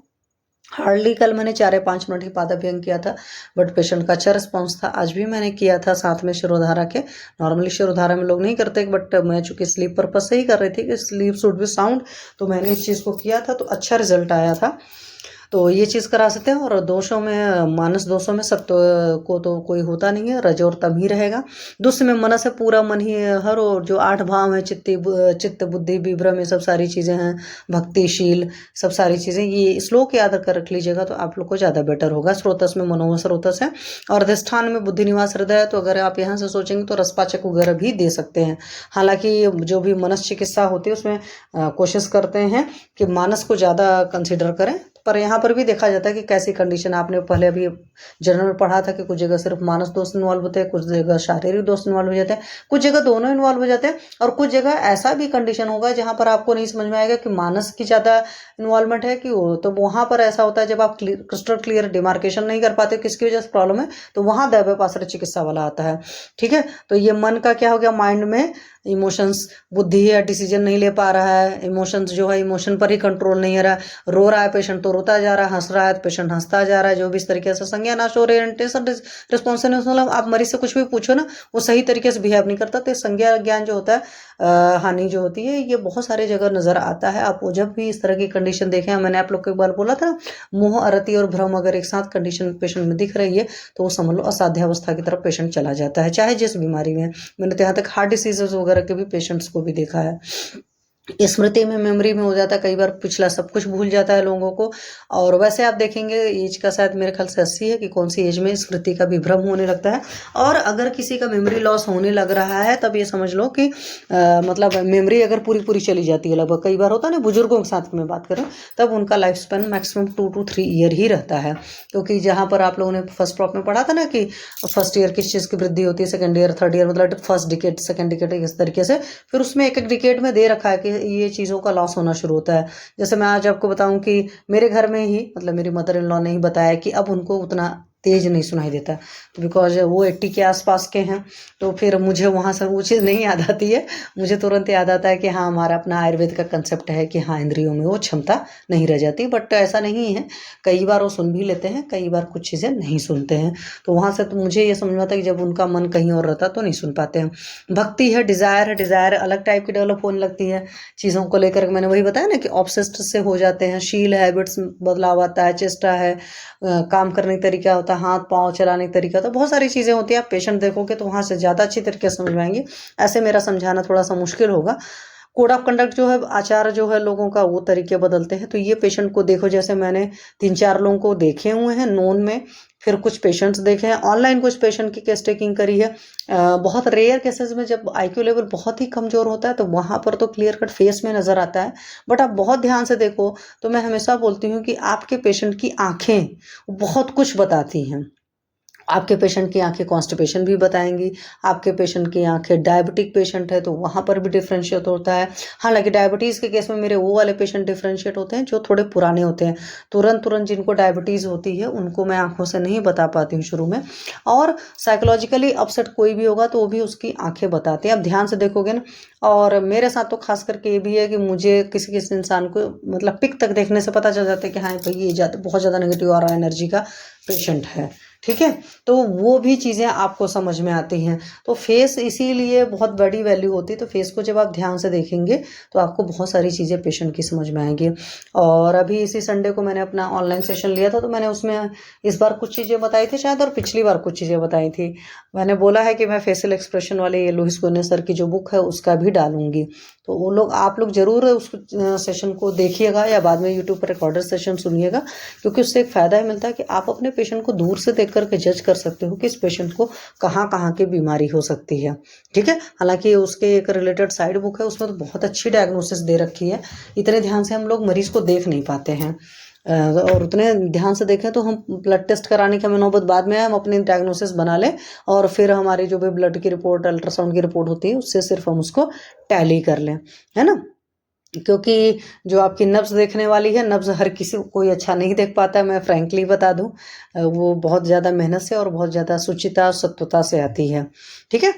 हार्डली कल मैंने 4 या 5 मिनट ही पादाभ्यंग किया था, बट पेशेंट का अच्छा रिस्पॉन्स था। आज भी मैंने किया था साथ में शिरोधारा के। नॉर्मली शिरोधारा में लोग नहीं करते, बट मैं चूंकि स्लीप पर्पज से ही कर रही थी कि स्लीप शुड बी साउंड, तो मैंने इस चीज़ को किया था, तो अच्छा रिजल्ट आया था। तो ये चीज़ करा सकते हैं। और दोषों में, मानस दोषों में सत्व को तो कोई होता नहीं है, रज और तम ही रहेगा। दुष्य में मनस है, पूरा मन ही है, हर और जो 8 भाव हैं, चित्त बुद्धि विभ्रम, ये सब सारी चीज़ें हैं, भक्तिशील, सब सारी चीज़ें, ये श्लोक याद कर रख लीजिएगा तो आप लोग को ज़्यादा बेटर होगा। स्रोतस में मनोमय स्रोतस है, और अधिष्ठान में बुद्धि निवास हृदय है। तो अगर आप यहाँ से सोचेंगे तो रसपाचक वगैरह भी दे सकते हैं। हालांकि जो भी मनस चिकित्सा होती है उसमें कोशिश करते हैं कि मानस को ज़्यादा कंसिडर करें, पर यहाँ पर भी देखा जाता है कि कैसी कंडीशन, आपने पहले अभी जर्नल में पढ़ा था कि कुछ जगह सिर्फ मानस दोष इन्वॉल्व होते हैं, कुछ जगह शारीरिक दोष इन्वॉल्व हो जाते हैं, कुछ जगह दोनों इन्वॉल्व हो जाते हैं, और कुछ जगह ऐसा भी कंडीशन होगा जहाँ पर आपको नहीं समझ में आएगा कि मानस की ज़्यादा इन्वॉल्वमेंट है कि वो, तो वहाँ पर ऐसा होता है जब आप क्रिस्टल क्लियर डिमार्केशन नहीं कर पाते किसकी वजह से प्रॉब्लम है, तो वहाँ दैवोपाश्रय चिकित्सा वाला आता है। ठीक है। तो ये मन का क्या हो गया, माइंड में इमोशंस, बुद्धि है, डिसीजन नहीं ले पा रहा है, इमोशंस जो है इमोशन पर ही कंट्रोल नहीं है रहा, रो रहा है पेशेंट तो रोता जा रहा है, हंस रहा है तो पेशेंट हंसता जा रहा है, जो भी इस तरीके से संज्ञा नाश ओरिएंटेशन रिस्पॉन्सिवनेस, मतलब आप मरीज से कुछ भी पूछो ना, वो सही तरीके से बिहेव नहीं करता। तो संज्ञा ज्ञान जो होता है, हानि जो होती है, ये बहुत सारी जगह नजर आता है। आप जब भी इस तरह की कंडीशन देखें, मैंने आप लोग को एक बार बोला था, मोह, अरति और भ्रम अगर एक साथ कंडीशन पेशेंट में दिख रही है तो वो समझ लो असाध्यावस्था की तरफ पेशेंट चला जाता है, चाहे जिस बीमारी में। मैंने तो यहाँ तक हार्ट डिसीजेज वगैरह के भी पेशेंट्स को भी देखा है। स्मृति में, मेमोरी में हो जाता है, कई बार पिछला सब कुछ भूल जाता है लोगों को। और वैसे आप देखेंगे एज का शायद मेरे ख्याल से 80 है कि कौन सी एज में स्मृति का विभ्रम होने लगता है। और अगर किसी का मेमोरी लॉस होने लग रहा है तब ये समझ लो कि मतलब मेमोरी अगर पूरी पूरी चली जाती है, लगभग कई बार होता है ना, बुजुर्गों के साथ में बात करें, तब उनका life span maximum 2 to 3 year ही रहता है। क्योंकि जहाँ पर आप लोगों ने फर्स्ट प्रॉप में पढ़ा था ना कि फर्स्ट ईयर किस चीज़ की वृद्धि होती है, सेकंड ईयर, थर्ड ईयर, मतलब फर्स्ट डिकेड, सेकंड डिकेड, इस तरीके से। फिर उसमें एक एक डिकेड में दे रखा है कि ये चीज़ों का लॉस होना शुरू होता है। जैसे मैं आज आपको बताऊं कि मेरे घर में ही, मतलब मेरी मदर इन लॉ ने ही बताया कि अब उनको उतना तेज नहीं सुनाई देता, तो बिकॉज वो 80 के आसपास के हैं। तो फिर मुझे वहाँ से वो चीज़ नहीं याद आती है, मुझे तुरंत याद आता है कि हाँ, हमारा अपना आयुर्वेद का कंसेप्ट है कि हाँ, इंद्रियों में वो क्षमता नहीं रह जाती। बट ऐसा नहीं है, कई बार वो सुन भी लेते हैं, कई बार कुछ चीज़ें नहीं सुनते हैं। तो वहाँ से तो मुझे ये समझ में आता है कि जब उनका मन कहीं और रहता तो नहीं सुन पाते हैं। भक्ति है, डिज़ायर है, डिज़ायर अलग टाइप की डेवलप होने लगती है चीज़ों को लेकर। मैंने वही बताया ना कि ऑब्सेस्ड से हो जाते हैं, शील हैबिट्स बदलाव आता है, चेष्टा है, काम करने का तरीका होता का हाथ पाँव चलाने का तरीका, तो बहुत सारी चीज़ें होती हैं। आप पेशेंट देखोगे तो वहाँ से ज़्यादा अच्छी तरीके से समझ में आएंगी। ऐसे मेरा समझाना थोड़ा सा मुश्किल होगा। कोड ऑफ कंडक्ट जो है, आचार जो है लोगों का, वो तरीके बदलते हैं। तो ये पेशेंट को देखो, जैसे मैंने 3-4 लोगों को देखे हुए हैं नोन में, फिर कुछ पेशेंट्स देखे हैं ऑनलाइन, कुछ पेशेंट की केस टेकिंग करी है। बहुत रेयर केसेस में जब आईक्यू लेवल बहुत ही कमज़ोर होता है तो वहाँ पर तो क्लियर कट फेस में नज़र आता है। बट आप बहुत ध्यान से देखो तो मैं हमेशा बोलती हूँ कि आपके पेशेंट की आँखें बहुत कुछ बताती हैं। आपके पेशेंट की आंखें कॉन्स्टिपेशन भी बताएंगी, आपके पेशेंट की आंखें डायबिटिक पेशेंट है तो वहाँ पर भी डिफ्रेंशिएट होता है। हालांकि डायबिटीज़ के केस में मेरे वो वाले पेशेंट डिफ्रेंशिएट होते हैं जो थोड़े पुराने होते हैं। तुरंत जिनको डायबिटीज़ होती है उनको मैं आंखों से नहीं बता पाती हूँ शुरू में। और साइकोलॉजिकली अपसेट कोई भी होगा तो वो भी उसकी आंखें बताते हैं। अब ध्यान से देखोगे ना, और मेरे साथ तो खास करके ये भी है कि मुझे किसी किसी इंसान को मतलब पिक तक देखने से पता चल जाता है कि हाँ भाई ये बहुत ज़्यादा नेगेटिव आ रहा है एनर्जी का पेशेंट है। ठीक है, तो वो भी चीज़ें आपको समझ में आती हैं। तो फेस इसीलिए बहुत बड़ी वैल्यू होती है। तो फेस को जब आप ध्यान से देखेंगे तो आपको बहुत सारी चीज़ें पेशेंट की समझ में आएंगी। और अभी इसी संडे को मैंने अपना ऑनलाइन सेशन लिया था तो मैंने उसमें इस बार कुछ चीज़ें बताई थी शायद, और पिछली बार कुछ चीज़ें बताई थी। मैंने बोला है कि मैं फेशियल एक्सप्रेशन वाले ये लुइस गोने सर की जो बुक है उसका भी डालूंगी। तो वो लोग, आप लोग ज़रूर उस सेशन को देखिएगा या बाद में यूट्यूब पर रिकॉर्डर सेशन सुनिएगा, क्योंकि उससे एक फ़ायदा मिलता है कि आप अपने पेशेंट को दूर से देख करके जज कर सकते हो कि इस पेशेंट को कहाँ कहाँ की बीमारी हो सकती है। ठीक है, हालांकि उसके एक रिलेटेड साइड बुक है, उसमें तो बहुत अच्छी डायग्नोसिस दे रखी है। इतने ध्यान से हम लोग मरीज को देख नहीं पाते हैं, और उतने ध्यान से देखें तो हम ब्लड टेस्ट कराने की हमें नौबत बाद में है, हम अपनी डायग्नोसिस बना लें और फिर हमारी जो भी ब्लड की रिपोर्ट, अल्ट्रासाउंड की रिपोर्ट होती है उससे सिर्फ हम उसको टैली कर लें, है ना। क्योंकि जो आपकी नब्ज देखने वाली है, नब्ज हर किसी को कोई अच्छा नहीं देख पाता है, मैं फ्रैंकली बता दूं। वो बहुत ज़्यादा मेहनत से और बहुत ज़्यादा शुचिता सत्वता से आती है। ठीक है,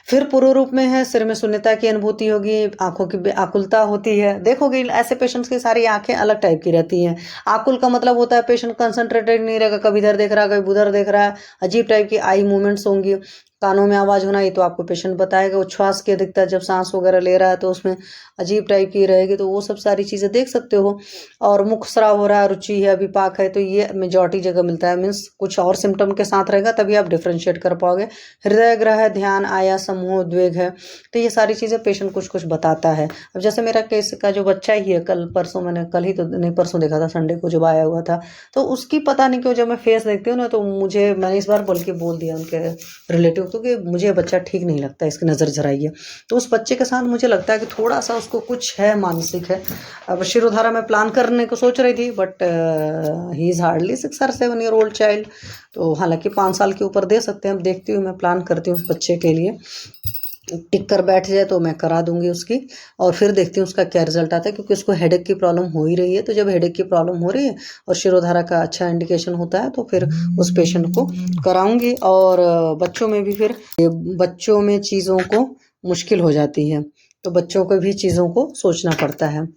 फिर पूर्व रूप में है, सिर में शून्यता की अनुभूति होगी, आंखों की आकुलता होती है। देखोगे ऐसे पेशेंट्स की सारी आंखें अलग टाइप की रहती हैं। आकुल का मतलब होता है पेशेंट कंसंट्रेटेड नहीं रहेगा, कभी इधर देख रहा है कभी उधर देख रहा है, अजीब टाइप की आई मूवमेंट्स होंगी, कानों में आवाज़ होना, ये तो आपको पेशेंट बताएगा। उच्छ्वास की अधिकता, जब सांस वगैरह ले रहा है तो उसमें अजीब टाइप की रहेगी, तो वो सब सारी चीज़ें देख सकते हो। और मुख स्राव हो रहा है, रुचि है, विपाक है, तो ये मेजॉरिटी जगह मिलता है। मीन्स कुछ और सिम्टम के साथ रहेगा तभी आप डिफ्रेंशिएट कर पाओगे। हृदय ग्रह है, ध्यान आया, समूह उद्वेग है, तो ये सारी चीज़ें पेशेंट कुछ कुछ बताता है। अब जैसे मेरा केस का जो बच्चा ही है, कल परसों मैंने, कल ही तो नहीं परसों देखा था, संडे को जब आया हुआ था, तो उसकी पता नहीं क्यों जब मैं फेस देखती हूँ ना तो मैंने इस बार बल्कि बोल दिया उनके रिलेटिव तो कि मुझे बच्चा ठीक नहीं लगता, इसकी नज़र झराइए। तो उस बच्चे के साथ मुझे लगता है कि थोड़ा सा उसको कुछ है, मानसिक है। अब शिरोधारा में प्लान करने को सोच रही थी, but he is hardly 6 or 7 year old child. तो हालांकि 5 साल के ऊपर दे सकते हैं। अब देखती हूँ, मैं प्लान करती हूँ उस बच्चे के लिए, टिक कर बैठ जाए तो मैं करा दूंगी उसकी, और फिर देखती हूँ उसका क्या रिजल्ट आता है। क्योंकि उसको हेडेक की प्रॉब्लम हो ही रही है, तो जब हेडेक की प्रॉब्लम हो रही है और शिरोधारा का अच्छा इंडिकेशन होता है तो फिर उस पेशेंट को कराऊंगी। और बच्चों में भी, फिर बच्चों में चीज़ों को मुश्किल हो जाती है तो बच्चों को भी चीज़ों को सोचना पड़ता है।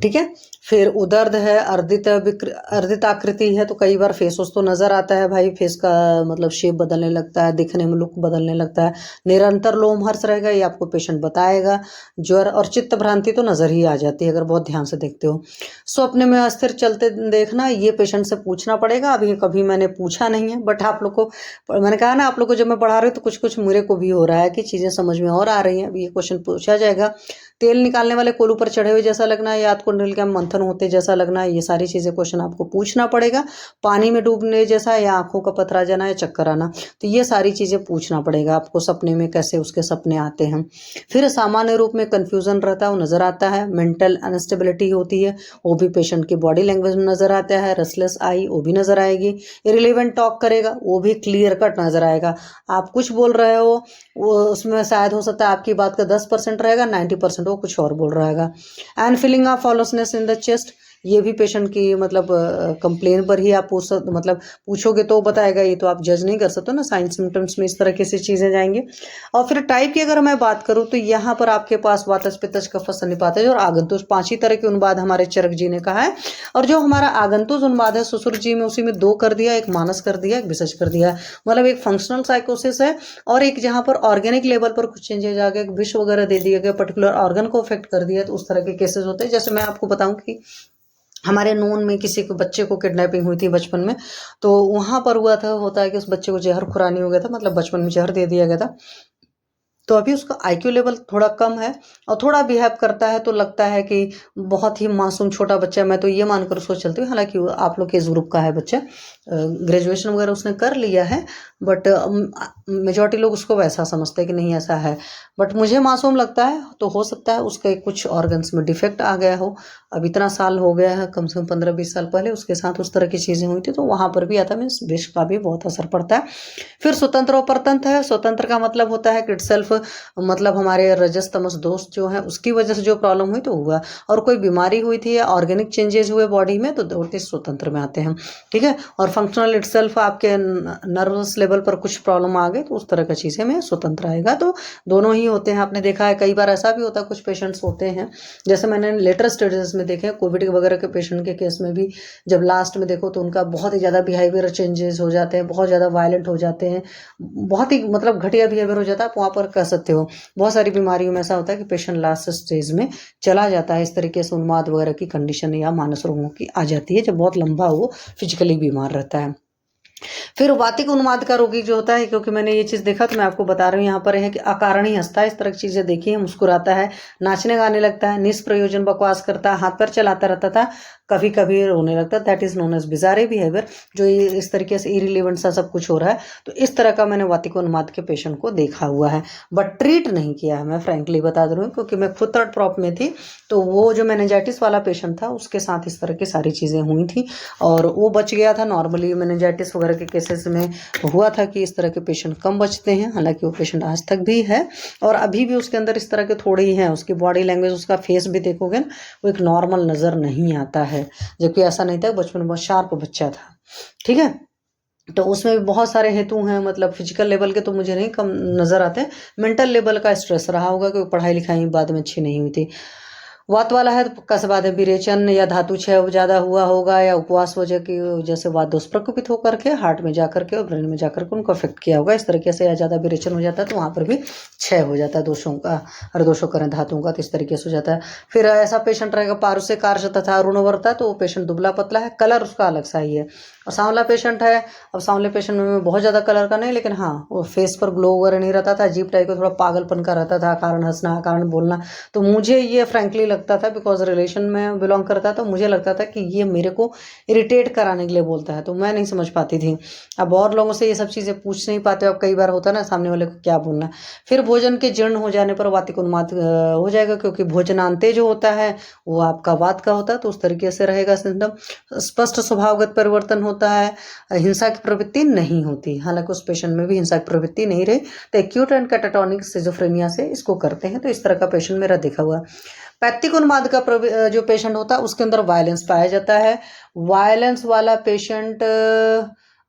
ठीक है, फिर उदर्द है, अर्धित आकृति है, तो कई बार फेस तो नजर आता है भाई, फेस का मतलब शेप बदलने लगता है, दिखने में लुक बदलने लगता है। निरंतर लोमहर्ष रहेगा, ये आपको पेशेंट बताएगा। ज्वर और चित्त भ्रांति तो नजर ही आ जाती है अगर बहुत ध्यान से देखते हो। स्वप्न में अस्थिर चलते देखना, ये पेशेंट से पूछना पड़ेगा। अभी कभी मैंने पूछा नहीं है, बट आप लोग को मैंने कहा ना, आप लोग को जब मैं पढ़ा रही हूँ तो कुछ कुछ मेरे को भी हो रहा है कि चीज़ें समझ में और आ रही हैं। अभी ये क्वेश्चन पूछा जाएगा। तेल निकालने वाले कोलू पर चढ़े हुए जैसा लगना, याद कुंडल का मंथन होते जैसा लगना, ये सारी चीज़ें क्वेश्चन आपको पूछना पड़ेगा। पानी में डूबने जैसा, या आंखों का पथरा जाना, या चक्कर आना, तो ये सारी चीज़ें पूछना पड़ेगा आपको। सपने में कैसे उसके सपने आते हैं। फिर सामान्य रूप में कन्फ्यूजन रहता है, वो नज़र आता है। मेंटल अनस्टेबिलिटी होती है, वो भी पेशेंट की बॉडी लैंग्वेज में नज़र आता है। रेस्टलेस आई, वो भी नज़र आएगी। इरिलेवेंट टॉक करेगा, वो भी क्लियर कट नज़र आएगा। आप कुछ बोल रहे हो, वो उसमें शायद हो सकता है आपकी बात का 10% रहेगा, 90% वो कुछ और बोल रहा है। And feeling of hollowness in the chest, ये भी पेशेंट की मतलब कंप्लेन पर ही आप मतलब पूछोगे तो बताएगा। ये तो आप जज नहीं कर सकते ना, साइन सिम्टम्स में इस तरह की चीज़ें जाएंगे। और फिर टाइप की अगर मैं बात करूँ तो यहाँ पर आपके पास वातज पित्तज कफ सन्निपातज और आगंतुज, 5 ही तरह के उन्माद हमारे चरक जी ने कहा है। और जो हमारा आगंतुज उन्माद है, सुसुर जी में उसी में 2 कर दिया, एक मानस कर दिया, एक विसर्ज कर दिया। मतलब एक फंक्शनल साइकोसिस है और एक जहाँ पर ऑर्गेनिक लेवल पर कुछ चेंजेज आ गए, विष वगैरह दे दिया गया, पर्टिकुलर ऑर्गन को अफेक्ट कर दिया, तो उस तरह के केसेस होते हैं। जैसे मैं आपको बताऊँ कि हमारे नोन में किसी को बच्चे को किडनैपिंग हुई थी बचपन में, तो वहाँ पर हुआ था, होता है कि उस बच्चे को जहर खुरानी हो गया था, मतलब बचपन में जहर दे दिया गया था। तो अभी उसका आईक्यू लेवल थोड़ा कम है और थोड़ा बिहेव करता है तो लगता है कि बहुत ही मासूम छोटा बच्चा है। मैं तो ये मानकर उसको चलती हूँ, हालांकि वो आप लोग के इस ग्रुप का है बच्चा, ग्रेजुएशन वगैरह उसने कर लिया है, बट मेजॉरिटी लोग उसको वैसा समझते हैं कि नहीं ऐसा है, बट मुझे मासूम लगता है। तो हो सकता है उसके कुछ ऑर्गन्स में डिफेक्ट आ गया हो। अब इतना साल हो गया है, कम से कम 15-20 साल पहले उसके साथ उस तरह की चीज़ें हुई थी, तो वहाँ पर भी आता मीन्स विष का भी बहुत असर पड़ता है। फिर स्वतंत्र और परतंत्र है। स्वतंत्र का मतलब होता है कि इट सेल्फ, मतलब हमारे रजस तमस दोष जो है उसकी वजह से जो प्रॉब्लम हुई तो हुआ, और कोई बीमारी हुई थी या ऑर्गेनिक चेंजेस हुए बॉडी में तो दौड़ते स्वतंत्र में आते हैं, ठीक है। और फंक्शनल इटसेल्फ आपके नर्वस लेवल पर कुछ प्रॉब्लम आ गई तो उस तरह का चीज़ें में स्वतंत्र आएगा। तो दोनों ही होते हैं। आपने देखा है कई बार ऐसा भी होता है, कुछ पेशेंट्स होते हैं, जैसे मैंने लेटर स्टेजेस में देखे कोविड वगैरह के पेशेंट के केस में भी, जब लास्ट में देखो तो उनका बहुत ही ज़्यादा बिहेवियर चेंजेस हो जाते हैं, बहुत ज़्यादा वायलेंट हो जाते हैं, बहुत ही मतलब घटिया बिहेवियर हो जाता है। आप वहाँ पर कह सकते हो बहुत सारी बीमारियों में ऐसा होता है कि पेशेंट लास्ट स्टेज में चला जाता है। इस तरीके से उन्माद वगैरह की कंडीशन या मानस रोगों की आ जाती है जब बहुत लंबा वो फिजिकली बीमार रहता है। फिर वातिक उन्माद का रोगी जो होता है, क्योंकि मैंने ये चीज़ देखा तो मैं आपको बता रही हूँ, यहाँ पर है कि अकारण ही हंसता है, इस तरह की चीज़ें देखी है, मुस्कुराता है, नाचने गाने लगता है, निष्प्रयोजन बकवास करता है, हाथ पैर चलाता रहता था, कभी कभी रोने लगता है, that is known as bizarre behaviour, जो इस तरीके से इरिलेवेंट सा सब कुछ हो रहा है। तो इस तरह का मैंने वातिक उन्माद के पेशेंट को देखा हुआ है, बट ट्रीट नहीं किया है, मैं फ्रेंकली बता दे रही हूँ, क्योंकि मैं खुद थर्ड प्रॉप में थी। तो वो जो मेनिंजाइटिस वाला पेशेंट था उसके साथ इस तरह की सारी चीज़ें हुई थी और वो बच गया था। नॉर्मली मेनिंजाइटिस वगैरह के केसेस में हुआ था कि इस तरह के पेशेंट कम बचते हैं, हालांकि वो पेशेंट आज तक भी है और अभी भी उसके अंदर इस तरह के थोड़े ही हैं। उसकी बॉडी लैंग्वेज, उसका फेस भी देखोगे ना, वो एक नॉर्मल नज़र नहीं आता है, जबकि ऐसा नहीं था, बचपन में बहुत शार्प बच्चा था, ठीक है। तो उसमें भी बहुत सारे हेतु हैं, मतलब फिजिकल लेवल के तो मुझे नहीं कम नज़र आते, मेंटल लेवल का स्ट्रेस रहा होगा कि पढ़ाई लिखाई बाद में अच्छी नहीं हुई थी। वात वाला है तो पक्का सा बात है, विरेचन या धातु क्षय ज़्यादा हुआ होगा या उपवास वजह की वजह से वात दोष प्रकोपित होकर के हार्ट में जाकर के और ब्रेन में जाकर के उनको अफेक्ट किया होगा इस तरीके से, या ज़्यादा विरेचन हो जाता है तो वहाँ पर भी क्षय हो जाता है दोषों का, और दोषों करें धातुओं का, तो इस तरीके से हो जाता है। फिर ऐसा पेशेंट रहेगा पारुष्य कार्य तथा अरुणवर्ता, तो वो पेशेंट दुबला पतला है, कलर उसका अलग सा ही है। और सांवला पेशेंट है, अब सांवले पेशेंट में बहुत ज़्यादा कलर का नहीं, लेकिन हाँ वो फेस पर ग्लो वगैरह नहीं रहता था, अजीब टाइप का थोड़ा पागलपन का रहता था, कारण हंसना कारण बोलना। तो मुझे ये फ्रेंकली लगता था, बिकॉज रिलेशन में बिलोंग करता था, मुझे लगता था कि ये मेरे को इरिटेट कराने के लिए बोलता है, तो मैं नहीं समझ पाती थी। अब और लोगों से ये सब चीज़ें पूछ नहीं पाते, अब कई बार होता है ना सामने वाले को क्या बोलना है। फिर भोजन के जीर्ण हो जाने पर वातिक उन्माद हो जाएगा, क्योंकि भोजनांते जो होता है वो आपका वात का होता है, तो उस तरीके से रहेगा सिम्टम। स्पष्ट स्वभावगत परिवर्तन होता है, हिंसा की प्रवृत्ति नहीं होती, हालांकि उस पेशेंट में भी हिंसा की प्रवृत्ति नहीं रही, तो एक्यूट एंड कैटाटोनिक सिजोफ्रेनिया से इसको करते हैं। तो इस तरह का पेशेंट मेरा देखा हुआ। पैथिक उन्माद का जो पेशेंट होता है उसके अंदर वायलेंस पाया जाता है। वायलेंस वाला पेशेंट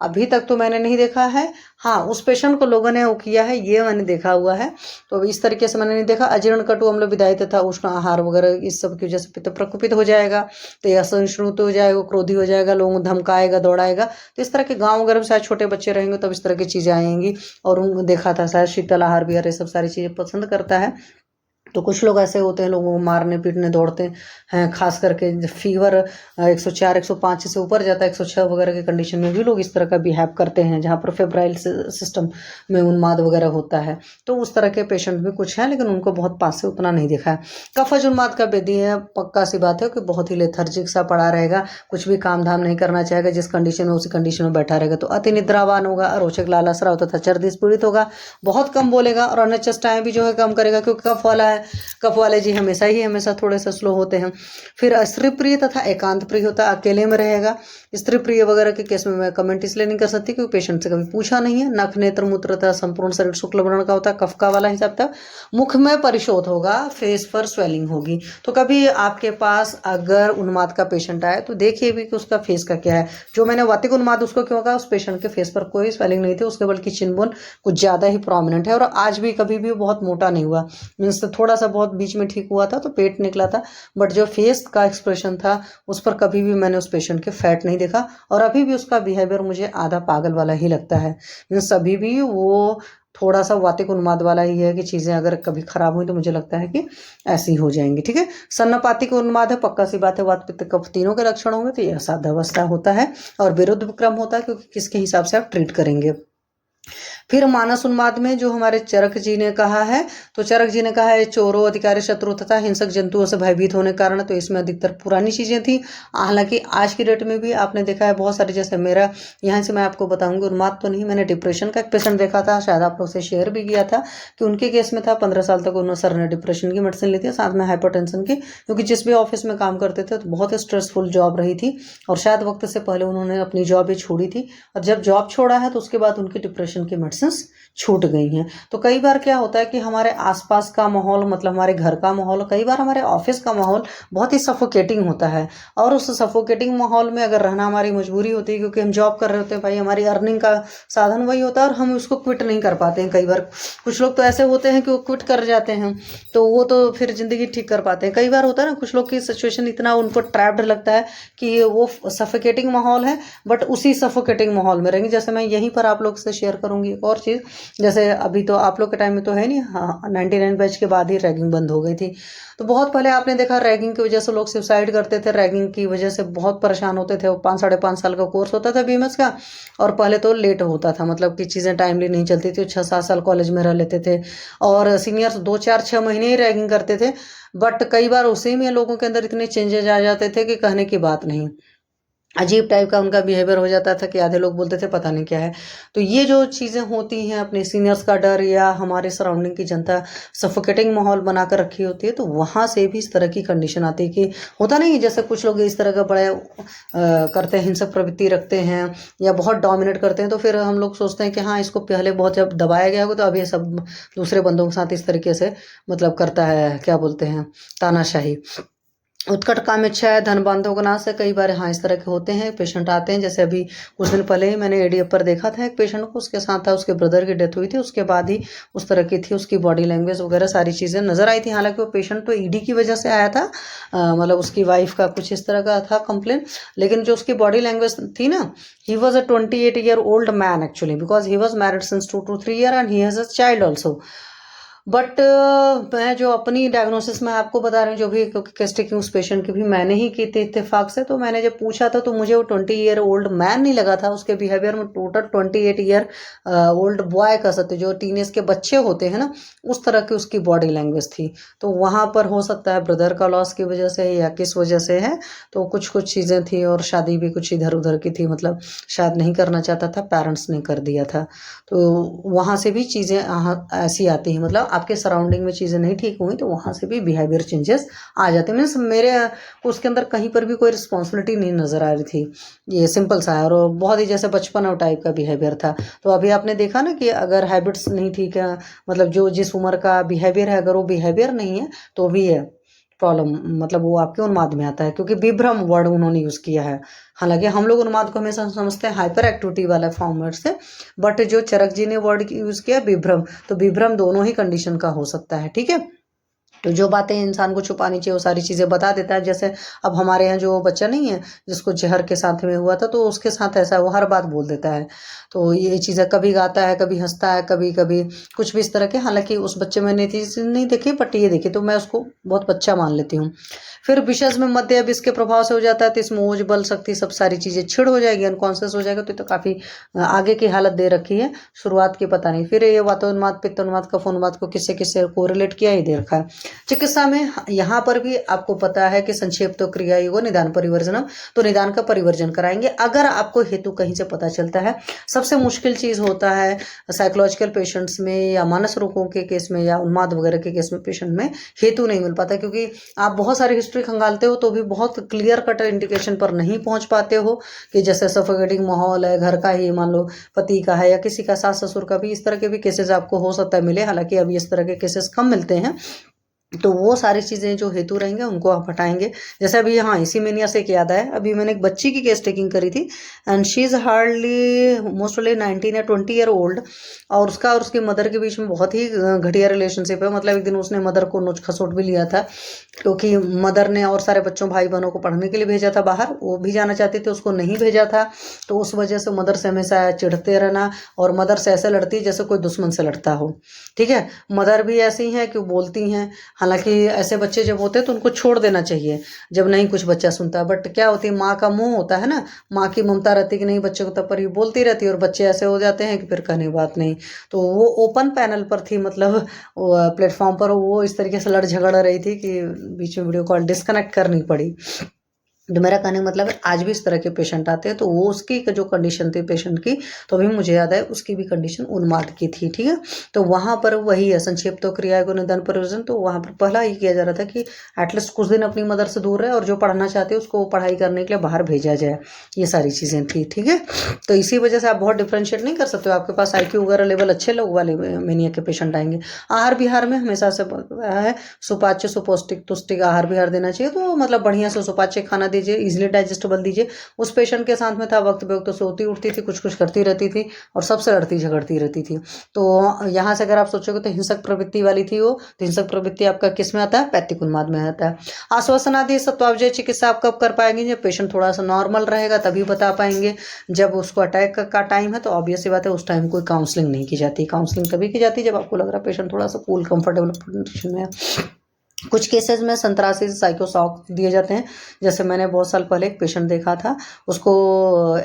अभी तक तो मैंने नहीं देखा है, हाँ उस पेशेंट को लोगों ने वो किया है ये मैंने देखा हुआ है, तो इस तरीके से मैंने नहीं देखा। अजीर्ण कटु अम्ल विदाई तथा उष्ण आहार वगैरह इस सब की वजह से पित्त प्रकोपित हो जाएगा, तो यह असहिष्णुत हो जाएगा, क्रोधी हो जाएगा, लोगों को धमकाएगा दौड़ाएगा। तो इस तरह के गाँव वगैरह में शायद छोटे बच्चे रहेंगे तब इस तरह की चीज़ें आएंगी, और उनको देखा था शायद शीतल आहार विहार ये सब सारी चीज़ें पसंद करता है। तो कुछ लोग ऐसे होते हैं, लोगों को मारने पीटने दौड़ते हैं, खास करके फीवर 104 105 से ऊपर जाता है, 106 वगैरह की कंडीशन में भी लोग इस तरह का बिहेव करते हैं, जहाँ पर फेब्राइल सिस्टम में उन्माद वगैरह होता है। तो उस तरह के पेशेंट भी कुछ हैं, लेकिन उनको बहुत पास से उतना नहीं देखा है। कफज उन्माद का बेदी है, पक्का सी बात है कि बहुत ही लेथर्जिक सा पड़ा रहेगा, कुछ भी काम धाम नहीं करना चाहेगा, जिस कंडीशन में उसी कंडीशन में बैठा रहेगा। तो अति निद्रावान होगा, अरोचक लालसरा तथा चर्दी पीड़ित होगा, बहुत कम बोलेगा और अन्य चेष्टाएं भी जो है कम करेगा, क्योंकि कफ वाला है। कफ वाले जी हमेशा थोड़े से स्लो होते हैं। फिर स्त्री प्रिय तथा एकांत प्रिय होता है, अकेले में रहेगा। स्त्री प्रिय वगैरह के केस में मैं कमेंट इसलिए नहीं कर सकती क्योंकि पेशेंट से कभी पूछा नहीं है। नख नेत्र मूत्र तथा संपूर्ण शरीर शुक्ल वर्ण का होता है, कफ का वाला हिसाब था। मुख में परिशोध होगा, फेस पर स्वेलिंग होगी। तो कभी आपके पास अगर उन्माद का पेशेंट आए तो देखिए भी कि उसका फेस का क्या है। जो मैंने वातिक उन्माद उसको क्यों कहा, उस पेशेंट के फेस पर कोई स्वेलिंग नहीं थी, उसके बल्कि चिनबोन कुछ ज़्यादा ही प्रोमिनेंट है, और आज भी कभी भी बहुत मोटा नहीं हुआ, मीन्स थोड़ा सा बहुत बीच में ठीक हुआ था तो पेट निकला था, बट जो फेस का एक्सप्रेशन था उस पर कभी भी मैंने उस पेशेंट के फैट नहीं देखा। और अभी भी उसका बिहेवियर मुझे आधा पागल वाला ही लगता है, मीन्स अभी भी वो थोड़ा सा वातिक उन्माद वाला ही है कि चीज़ें अगर कभी खराब हुई तो मुझे लगता है कि ऐसी हो जाएंगी। ठीक है, सन्नपातिक उन्माद है, पक्का सी बात है, वात पित्त कफ तीनों के लक्षण होंगे तो यह असाध्यावस्था होता है और विरुद्ध विक्रम होता है, क्योंकि किसके हिसाब से आप ट्रीट करेंगे। फिर मानस उन्माद में जो हमारे चरक जी ने कहा है, तो चरक जी ने कहा है चोरों, अधिकारी, शत्रु तथा हिंसक जंतुओं से भयभीत होने के कारण, तो इसमें अधिकतर पुरानी चीजें थी। हालांकि आज की डेट में भी आपने देखा है बहुत सारी, जैसे मेरा यहाँ से मैं आपको बताऊंगी, उन्माद तो नहीं, मैंने डिप्रेशन का एक पेशेंट देखा था, शायद आप लोग से शेयर भी किया था कि उनके केस में था 15 साल तक उन्होंने सर ने डिप्रेशन की मेडिसिन ली थी, साथ में हाइपरटेंशन की, क्योंकि जिस भी ऑफिस में काम करते थे तो बहुत स्ट्रेसफुल जॉब रही थी और शायद वक्त से पहले उन्होंने अपनी जॉब ही छोड़ी थी, और जब जॉब छोड़ा है तो उसके बाद उनकी डिप्रेशन की मेडिसिन छूट गई हैं। तो कई बार क्या होता है कि हमारे आसपास का माहौल, मतलब हमारे घर का माहौल, कई बार हमारे ऑफिस का माहौल बहुत ही सफोकेटिंग होता है, और उस सफोकेटिंग माहौल में अगर रहना हमारी मजबूरी होती है, क्योंकि हम जॉब कर रहे होते हैं, भाई हमारी अर्निंग का साधन वही होता है और हम उसको क्विट नहीं कर पाते हैं। कई बार कुछ लोग तो ऐसे होते हैं कि वो क्विट कर जाते हैं, तो वो तो फिर जिंदगी ठीक कर पाते हैं। कई बार होता है ना, कुछ लोग की सिचुएशन इतना उनको ट्रैप्ड लगता है कि वो सफोकेटिंग माहौल है, बट उसी सफोकेटिंग माहौल में रहेंगे। जैसे मैं यहीं पर आप लोग से शेयर करूंगी एक और चीज़, जैसे अभी तो आप लोग के टाइम में तो है नहीं, हाँ 99 बैच के बाद ही रैगिंग बंद हो गई थी, तो बहुत पहले आपने देखा रैगिंग की वजह से लोग सुसाइड करते थे, रैगिंग की वजह से बहुत परेशान होते थे। वो 5-5.5 साल का कोर्स होता था बीएमएस का, और पहले तो लेट होता था, मतलब कि चीज़ें टाइमली नहीं चलती थी, 6-7 साल कॉलेज में रह लेते थे, और सीनियर्स 2-4-6 महीने ही रैगिंग करते थे, बट कई बार उसी में लोगों के अंदर इतने चेंजेस आ जाते थे कि कहने की बात नहीं, अजीब टाइप का उनका बिहेवियर हो जाता था कि आधे लोग बोलते थे पता नहीं क्या है। तो ये जो चीज़ें होती हैं, अपने सीनियर्स का डर या हमारे सराउंडिंग की जनता सफोकेटिंग माहौल बनाकर रखी होती है, तो वहाँ से भी इस तरह की कंडीशन आती है कि होता नहीं है, जैसे कुछ लोग इस तरह का बड़े करते हैं, हिंसक प्रवृत्ति रखते हैं या बहुत डोमिनेट करते हैं, तो फिर हम लोग सोचते हैं कि हाँ इसको पहले बहुत जब दबाया गया होगा तो अब ये सब दूसरे बंदों के साथ इस तरीके से मतलब करता है, क्या बोलते हैं, तानाशाही। उत्कट काम इच्छा है, धन बांधों का नाश है, कई बार हाँ इस तरह के होते हैं, पेशेंट आते हैं। जैसे अभी कुछ दिन पहले ही मैंने एडीएफ पर देखा था एक पेशेंट को, उसके साथ था, उसके ब्रदर की डेथ हुई थी, उसके बाद ही उस तरह की थी, उसकी बॉडी लैंग्वेज वगैरह सारी चीज़ें नजर आई थी। हालांकि वो पेशेंट तो ईडी की वजह से आया था, मतलब उसकी वाइफ का कुछ इस तरह का था कंप्लेन, लेकिन जो उसकी बॉडी लैंग्वेज थी ना, he was a 28-year-old man actually, because he was married since 2 to 3 years and he has a child also. But मैं जो अपनी डायग्नोसिस में आपको बता रही हूँ, जो भी केस टेकिंग उस पेशेंट की भी मैंने ही की थी इत्तेफाक से, तो मैंने जब पूछा था तो मुझे वो 20-year-old मैन नहीं लगा था, उसके बिहेवियर में टोटल 28-year-old बॉय कह सकते, जो टीनेज के बच्चे होते हैं ना, उस तरह की उसकी बॉडी लैंग्वेज थी। तो वहाँ पर हो सकता है ब्रदर का लॉस की वजह से या किस वजह से है, तो कुछ कुछ चीज़ें थी, और शादी भी कुछ इधर उधर की थी, मतलब शायद नहीं करना चाहता था, पेरेंट्स ने कर दिया था। तो वहाँ से भी चीज़ें ऐसी आती हैं, मतलब आपके सराउंडिंग में चीज़ें नहीं ठीक हुई तो वहाँ से भी बिहेवियर चेंजेस आ जाते हैं। मीन्स मेरे उसके अंदर कहीं पर भी कोई रिस्पॉन्सिबिलिटी नहीं नज़र आ रही थी, ये सिंपल सा है, और बहुत ही जैसे बचपन और टाइप का बिहेवियर था। तो अभी आपने देखा ना कि अगर हैबिट्स नहीं ठीक है, मतलब जो जिस उम्र का बिहेवियर है, अगर वो बिहेवियर नहीं है तो भी है प्रॉब्लम, मतलब वो आपके उन्माद में आता है, क्योंकि विभ्रम वर्ड उन्होंने यूज़ किया है। हालांकि हम लोग उन्माद को हमेशा समझते हैं हाइपर एक्टिविटी वाला फॉर्मेट से, बट जो चरक जी ने वर्ड यूज़ किया विभ्रम, तो विभ्रम दोनों ही कंडीशन का हो सकता है। ठीक है, तो जो बातें इंसान को छुपानी चाहिए वो सारी चीज़ें बता देता है। जैसे अब हमारे यहाँ जो बच्चा नहीं है जिसको जहर के साथ में हुआ था, तो उसके साथ ऐसा वो हर बात बोल देता है, तो ये चीज़ें कभी गाता है, कभी हंसता है, कभी कभी कुछ भी इस तरह के। हालांकि उस बच्चे में ने चीज़ नहीं देखी, बट ये देखी, तो मैं उसको बहुत बच्चा मान लेती हूँ। फिर विषय में मध्य अब इसके प्रभाव से हो जाता है, तो इसमें ओज बल शक्ति सब सारी चीज़ें छिड़ हो जाएगी, अनकॉन्शियस हो जाएगा, तो काफ़ी आगे की हालत दे रखी है, शुरुआत की पता नहीं। फिर ये वातोन्माद, पित्तोन्माद, कफोन्माद को किससे किससे कोरिलेट किया ही दे रखा है। चिकित्सा में यहाँ पर भी आपको पता है कि संक्षेप तो क्रिया युगो निदान परिवर्जनम, तो निदान का परिवर्जन कराएंगे अगर आपको हेतु कहीं से पता चलता है। सबसे मुश्किल चीज़ होता है साइकोलॉजिकल पेशेंट्स में या मानस रोगों के केस में या उन्माद वगैरह के केस में पेशेंट में हेतु नहीं मिल पाता, क्योंकि आप बहुत सारी हिस्ट्री खंगालते हो तो भी बहुत क्लियर कट इंडिकेशन पर नहीं पहुंच पाते हो, कि जैसे सफोकेटिंग माहौल है, घर का ही मान लो पति का है या किसी का सास ससुर का भी, इस तरह के भी केसेस आपको हो सकता है मिले। हालांकि अभी इस तरह के केसेस कम मिलते हैं, तो वो सारी चीज़ें जो हेतु रहेंगे उनको आप हटाएंगे। जैसे अभी हाँ, इसी मेनिया से एक याद आया, अभी मैंने एक बच्ची की केस टेकिंग करी थी and she is hardly mostly 19 या 20 ईयर ओल्ड, और उसका और उसकी मदर के बीच में बहुत ही घटिया रिलेशनशिप है। मतलब एक दिन उसने मदर को नोच खसोट भी लिया था, क्योंकि मदर ने और सारे बच्चों भाई बहनों को पढ़ने के लिए भेजा था बाहर, वो भी जाना चाहती थी, उसको नहीं भेजा था। तो उस वजह से मदर से हमेशा चिढ़ते रहना, और मदर से ऐसे लड़ती जैसे कोई दुश्मन से लड़ता हो। ठीक है, मदर भी ऐसी हैं कि वो बोलती हैं। हालांकि ऐसे बच्चे जब होते हैं तो उनको छोड़ देना चाहिए जब नहीं कुछ बच्चा सुनता। बट क्या होती है, माँ का मुंह होता है ना, माँ की ममता रहती है कि नहीं बच्चे को तब पर ही बोलती रहती है, और बच्चे ऐसे हो जाते हैं कि फिर कहने की बात नहीं। तो वो ओपन पैनल पर थी, मतलब प्लेटफॉर्म पर वो इस तरीके से लड़ झगड़ रही थी कि बीच में वीडियो कॉल डिस्कनेक्ट करनी पड़ी। तो मेरा कहने का मतलब है, आज भी इस तरह के पेशेंट आते हैं। तो वो उसकी जो कंडीशन थी पेशेंट की, तो अभी मुझे याद है उसकी भी कंडीशन उन्माद की थी। ठीक है, तो वहाँ पर वही है संक्षेप तो क्रिया को निदान परिवर्जन। तो वहाँ पर पहला ये किया जा रहा था कि एटलीस्ट कुछ दिन अपनी मदर से दूर रहे, और जो पढ़ना चाहते हैं उसको पढ़ाई करने के लिए बाहर भेजा जाए। ये सारी चीज़ें थी। ठीक है, तो इसी वजह से आप बहुत डिफ्रेंशिएट नहीं कर सकते हो। आपके पास IQ वगैरह लेवल अच्छे लोग वाले मेनिया के पेशेंट आएंगे। आहार विहार में हमेशा से है सुपाच्य सुपौष्टिक तुष्टिक आहार विहार देना चाहिए। तो मतलब बढ़िया से सुपाच्य खाना दीजिए, इजिली डाइजेस्टेबल दीजिए। उस पेशेंट के साथ में था, वक्त पे वक्त तो सोती उठती थी, कुछ कुछ करती रहती थी, और सबसे लड़ती झगड़ती रहती थी। तो यहाँ से अगर आप सोचोगे तो हिंसक प्रवृत्ति वाली थी वो। तो हिंसक प्रवृत्ति आपका किस में आता है? पैथिक उन्माद में आता है। आश्वासन आदि सत्वावजय चिकित्सा आप कब कर पाएंगे? जब पेशेंट थोड़ा सा नॉर्मल रहेगा तभी बता पाएंगे। जब उसको अटैक का टाइम है तो ऑब्वियस सी बात है, उस टाइम कोई काउंसलिंग नहीं की जाती। काउंसलिंग तभी की जाती है जब आपको लग रहा है पेशेंट थोड़ा सा कूल कंफर्टेबल कंडीशन में है। कुछ केसेस में संतरासी साइको शॉक दिए जाते हैं। जैसे मैंने बहुत साल पहले एक पेशेंट देखा था, उसको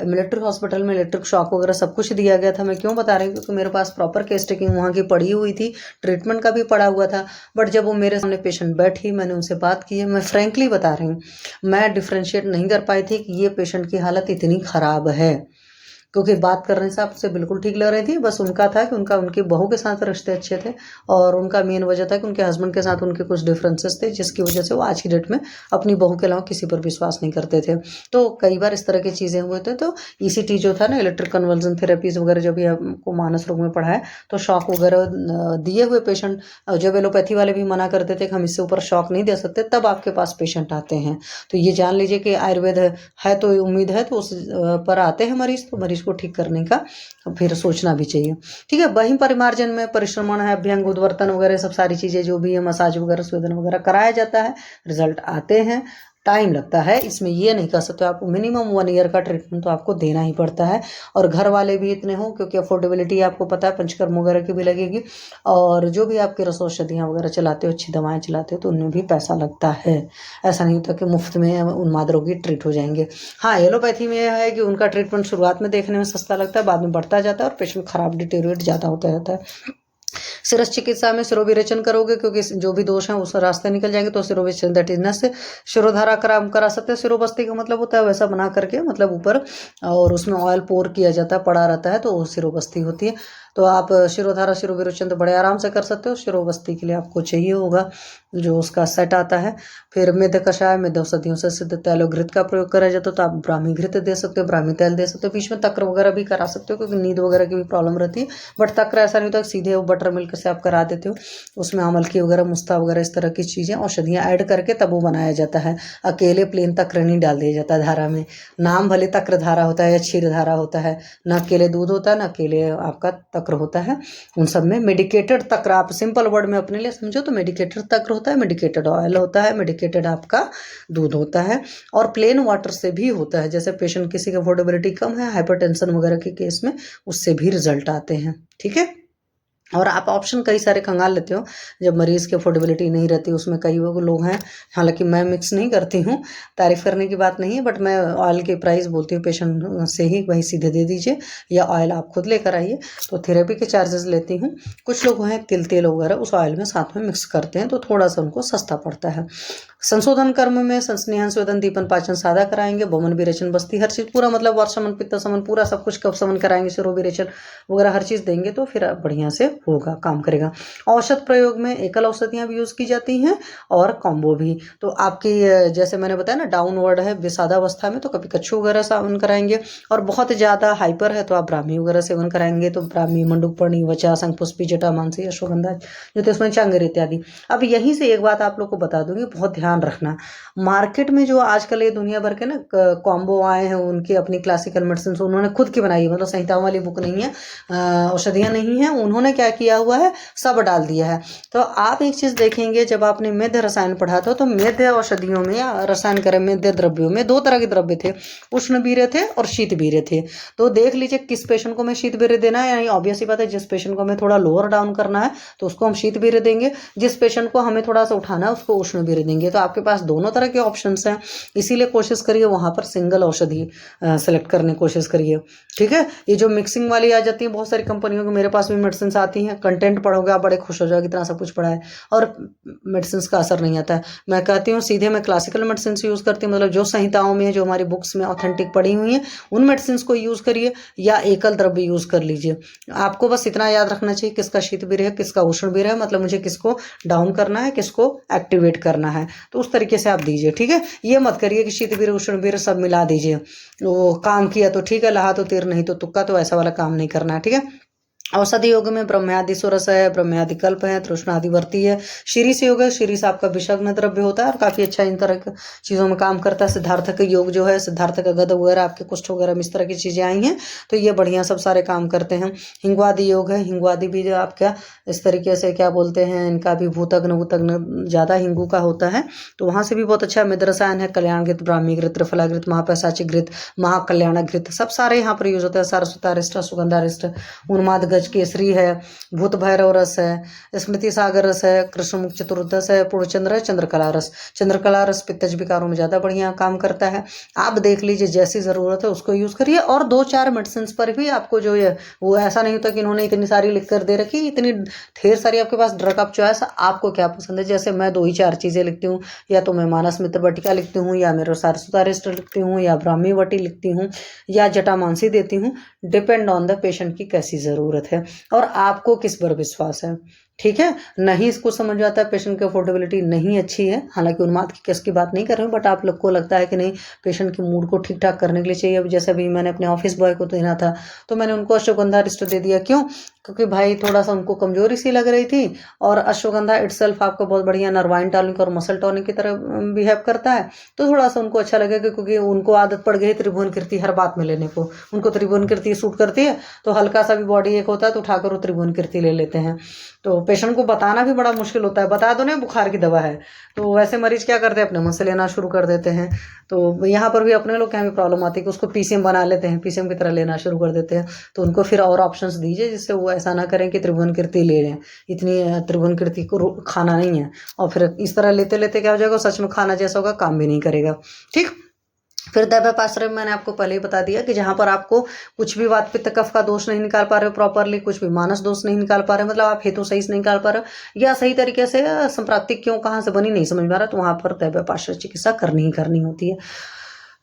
मिलिट्री हॉस्पिटल में इलेक्ट्रिक शॉक वगैरह सब कुछ दिया गया था। मैं क्यों बता रही हूँ, क्योंकि मेरे पास प्रॉपर केस टेकिंग वहाँ की पड़ी हुई थी, ट्रीटमेंट का भी पड़ा हुआ था। बट जब वो मेरे सामने पेशेंट बैठी, मैंने उनसे बात की है, मैं फ्रेंकली बता रही हूँ, मैं डिफ्रेंशिएट नहीं कर पाई थी कि ये पेशेंट की हालत इतनी ख़राब है, क्योंकि बात करने से आपसे बिल्कुल ठीक लग रही थी। बस उनका था कि उनका उनकी बहू के साथ रिश्ते अच्छे थे, और उनका मेन वजह था कि उनके हस्बैंड के साथ उनके कुछ डिफरेंसेस थे, जिसकी वजह से वो आज की डेट में अपनी बहू के अलावा किसी पर विश्वास नहीं करते थे। तो कई बार इस तरह की चीज़ें हुए थे। तो ECT जो था ना, इलेक्ट्रिक कन्वर्जन थेरेपीज वगैरह, जो भी आपको मानस रोग में पढ़ा है, तो शॉक वगैरह दिए हुए पेशेंट, जब एलोपैथी वाले भी मना करते थे कि हम इससे ऊपर शॉक नहीं दे सकते, तब आपके पास पेशेंट आते हैं। तो ये जान लीजिए कि आयुर्वेद है तो उम्मीद है, तो उस पर आते हैं मरीज, तो मरीज को ठीक करने का फिर सोचना भी चाहिए। ठीक है, वहीं परिमार्जन में परिश्रमण है, अभ्यंग उद्वर्तन वगैरह सब सारी चीज़ें जो भी है, मसाज वगैरह स्वेदन वगैरह कराया जाता है, रिजल्ट आते हैं। टाइम लगता है, इसमें ये नहीं कर सकते आपको, मिनिमम 1 ईयर का ट्रीटमेंट तो आपको देना ही पड़ता है। और घर वाले भी इतने हो, क्योंकि अफोर्डेबिलिटी आपको पता है पंचकर्म वगैरह की भी लगेगी, और जो भी आपके रसों औषधियाँ वगैरह चलाते हो, अच्छी दवाएं चलाते हो, तो उनमें भी पैसा लगता है। ऐसा नहीं होता कि मुफ्त में उन्माद रोगी ट्रीट हो जाएंगे। हाँ, एलोपैथी में यह है कि उनका ट्रीटमेंट शुरुआत में देखने में सस्ता लगता है, बाद में बढ़ता जाता है और पेशेंट खराब डिटेरियोरेट ज़्यादा होता रहता है। सिरस चिकित्सा में शिरोविरेचन करोगे, क्योंकि जो भी दोष है उस रास्ते निकल जाएंगे, तो शिरोविरेचन दैट इज नस, शिरोधारा करा सकते हैं। शिरोबस्ती का मतलब होता है वैसा बना करके, मतलब ऊपर, और उसमें ऑयल पोर किया जाता है, पड़ा रहता है, तो वो शिरोबस्ती होती है। तो आप शिरोधारा शिरोविरेचन तो बड़े आराम से कर सकते हो। शिरोबस्ती के लिए आपको चाहिए होगा जो उसका सेट आता है। फिर मेध कषाय, मेध औषधियों से सिद्ध तैलोघृत का प्रयोग करा जाता है, तो आप ब्राह्मी घृत दे सकते हो, ब्राह्मी तेल दे सकते हो। बीच में तक्र वगैरह भी करा सकते हो, क्योंकि नींद वगैरह की भी प्रॉब्लम रहती है। बट तक्र ऐसा नहीं होता सीधे वो बटर मिल्क से आप करा देते हो, उसमें अमलकी वगैरह, मुस्ता वगैरह इस तरह की चीज़ें औषधियाँ ऐड करके तब वो बनाया जाता है। अकेले प्लेन तक्र नहीं डाल दिया जाता धारा में। नाम भले तक्र धारा होता है या क्षीर धारा होता है, न अकेले दूध होता है, न अकेले आपका तक्र होता है। उन सब में मेडिकेटेड तक्र, आप सिंपल वर्ड में अपने लिए समझो तो मेडिकेटेड तक्र होता है, मेडिकेटेड ऑयल होता है, मेडिकेटेड आपका दूध होता है, और प्लेन वाटर से भी होता है। जैसे पेशेंट किसी की अफोर्डेबिलिटी कम है, हाइपरटेंशन वगैरह के केस में, उससे भी रिजल्ट आते हैं। ठीक है, और आप ऑप्शन कई सारे खंगाल लेते हो जब मरीज़ की अफोर्डेबिलिटी नहीं रहती। उसमें कई वो लोग हैं, हालांकि मैं मिक्स नहीं करती हूँ, तारीफ़ करने की बात नहीं है, बट मैं ऑयल की प्राइस बोलती हूँ पेशेंट से ही, वही सीधे दे दीजिए, या ऑयल आप खुद लेकर आइए। तो थेरेपी के चार्जेस लेती हूँ। कुछ लोग हैं तिल तेल वगैरह उस ऑयल में साथ में मिक्स करते हैं, तो थोड़ा सा उनको सस्ता पड़ता है। संशोधन कर्म में स्नेहन स्वेदन दीपन पाचन साधा कराएंगे, बहुमन विरेचन बस्ती हर चीज़ पूरा मतलब वर्षमन पित्त समन पूरा सब कुछ कफ समन कराएंगे, शिरो विरेचन वगैरह हर चीज़ देंगे तो फिर बढ़िया से होगा, काम करेगा। औषध प्रयोग में एकल औषधियाँ भी यूज़ की जाती हैं और कॉम्बो भी। तो आपकी जैसे मैंने बताया ना डाउनवर्ड है विषादावस्था में तो कभी कच्छू वगैरह सेवन कराएंगे, और बहुत ज़्यादा हाइपर है तो आप ब्राह्मी वगैरह सेवन कराएंगे, तो ब्राह्मी, मंडूकपर्णी, वचा, शंखपुष्पी, जटामांसी, अश्वगंधा, ज्योतिष्मय, चांगेर इत्यादि। अब यहीं से एक बात आप लोग को बता दूंगी, बहुत ध्यान रखना, मार्केट में जो आजकल ये दुनिया भर के ना कॉम्बो आए हैं, उनकी अपनी क्लासिकल मेडिसिन उन्होंने खुद की बनाई है, मतलब संहिताओं वाली बुक नहीं है, औषधियाँ नहीं है, उन्होंने क्या किया हुआ है सब डाल दिया है। तो आप एक चीज़ देखेंगे, जब आपने मेध्य रसायन पढ़ा था तो मेध्य औषधियों में या रसायन कर्म मेध्य द्रव्यों में दो तरह के द्रव्य थे, उष्ण बीर्य थे और शीत बीर्य थे। तो देख लीजिए किस पेशेंट को हमें शीत बीर्य देना है, यानी ऑब्वियस ही बात है जिस पेशेंट को हमें थोड़ा लोअर डाउन करना है तो उसको हम शीत बीर्य देंगे, जिस पेशेंट को हमें थोड़ा सा उठाना है उसको उष्ण बीर्य देंगे। तो आपके पास दोनों तरह के ऑप्शंस हैं, इसीलिए कोशिश करिए वहाँ पर सिंगल औषधि सेलेक्ट करने की कोशिश करिए, ठीक है। ये जो मिक्सिंग वाली आ जाती है बहुत सारी कंपनियों की, मेरे पास भी मेडिसिन आती हैं, कंटेंट पढ़ोगे आप बड़े खुश हो जाओगे इतना सब कुछ पढ़ा है और मेडिसिन का असर नहीं आता है। मैं कहती हूँ सीधे मैं क्लासिकल मेडिसिन यूज़ करती हूँ, मतलब जो संहिताओं में जो हमारी बुक्स में ऑथेंटिक पढ़ी हुई हैं उन मेडिसिन को यूज़ करिए या एकल द्रव्य यूज़ कर लीजिए। आपको बस इतना याद रखना चाहिए किसका शीत बीर्य है किसका उष्ण बीर्य है, मतलब मुझे किसको डाउन करना है किसको एक्टिवेट करना है, तो उस तरीके से आप दीजिए, ठीक है। ये मत करिए कि शीत बीर्य उष्ण बीर्य सब मिला दीजिए, वो काम किया तो ठीक है, लहा तो तीर नहीं तो तुक्का, तो ऐसा वाला काम नहीं करना है, ठीक है। औषधि योग में ब्रह्म्यादि सुरस है, ब्रह्म्यादि कल्प है, तृष्णादिवर्ती है, शीरीष योग है, शीरीष आपका विषग्न द्रव्य होता है और काफ़ी अच्छा इन तरह की चीज़ों में काम करता है। सिद्धार्थक योग जो है, सिद्धार्थक गद वगैरह आपके कुष्ठ वगैरह इस तरह की चीज़ें आई हैं तो ये बढ़िया सब सारे काम करते हैं। हिंगवादी योग है, हिंगवादी भी जो आपका इस तरीके से क्या बोलते हैं, इनका भी भूतग्न वूतग्न ज़्यादा हिंगू का होता है तो वहाँ से भी बहुत अच्छा। मिद रसायन है, कल्याणघृत, ब्राह्मीघृत, त्रिफलाघृत, महापैशाचिघृत, महाकल्याणघृत सब सारे यहाँ पर यूज होते हैं। सारस्वतारिष्ट, सुगंधारिष्ट, उन्माद केसरी है, भूत भैरव रस है, स्मृति सागर रस है, कृष्णमुख चतुर्दश है, पूर्णचंद्र है, चंद्रकला रस। चंद्रकला रस पित्तज विकारों में ज़्यादा बढ़िया काम करता है। आप देख लीजिए जैसी ज़रूरत है उसको यूज़ करिए, और 2-4 मेडिसिन पर भी आपको जो है वो ऐसा नहीं होता कि इन्होंने इतनी सारी लिख कर दे रखी, इतनी ढेर सारी आपके पास ड्रग ऑफ चॉइस। आपको क्या पसंद है, जैसे मैं 2 ही 4 चीज़ें लिखती हूँ, या तो मैं मानस मित्र बटिका लिखती हूँ, या मेरा सारस्वतारिष्ट लिखती हूँ, या ब्राह्मी वटी लिखती हूँ, या जटामांसी देती हूँ, डिपेंड ऑन द पेशेंट की कैसी ज़रूरत है और आपको किस पर विश्वास है, ठीक है। नहीं इसको समझ आता है, पेशेंट की अफोर्डेबिलिटी नहीं अच्छी है, हालांकि उन्माद की केस की बात नहीं कर रहे हूँ, बट आप लोग को लगता है कि नहीं पेशेंट की मूड को ठीक ठाक करने के लिए चाहिए। जैसे अभी मैंने अपने ऑफिस बॉय को देना था तो मैंने उनको अश्वगंधा रिस्ट दे दिया, क्यों, क्योंकि भाई थोड़ा सा उनको कमजोरी सी लग रही थी, और अश्वगंधा इटसेल्फ आपको बहुत बढ़िया नर्वाइन टॉनिक और मसल टॉनिक की तरह बिहेव करता है, तो थोड़ा सा उनको अच्छा लगेगा, क्योंकि उनको आदत पड़ गई त्रिभुवन कीर्ति हर बात में लेने को, उनको त्रिभुवन कीर्ति सूट करती है, तो हल्का सा भी बॉडी एक होता है तो उठाकर वो त्रिभुवन कीर्ति ले लेते हैं। तो पेशेंट को बताना भी बड़ा मुश्किल होता है, बता दो ना बुखार की दवा है, तो वैसे मरीज क्या करते हैं अपने मन से लेना शुरू कर देते हैं। तो यहाँ पर भी अपने लोग क्या भी प्रॉब्लम आती है कि उसको पीसीएम बना लेते हैं, पीसीएम की तरह लेना शुरू कर देते हैं। तो उनको फिर और ऑप्शंस दीजिए जिससे वो ऐसा ना करें कि त्रिभुवन कीर्ति ले लें, इतनी त्रिभुवन कीर्ति को खाना नहीं है, और फिर इस तरह लेते लेते क्या हो जाएगा, सच में खाना जैसा होगा, काम भी नहीं करेगा, ठीक। फिर दैव्यपाश्रय मैंने आपको पहले ही बता दिया कि जहाँ पर आपको कुछ भी वात पित्त कफ का दोष नहीं निकाल पा रहे हो प्रॉपरली, कुछ भी मानस दोष नहीं निकाल पा रहे हो, मतलब आप हेतु सही से नहीं निकाल पा रहे हो, या सही तरीके से संप्राप्ति क्यों कहाँ से बनी नहीं समझ में आ रहा, तो वहाँ पर दैव्यपाश्रय चिकित्सा करनी ही करनी होती है।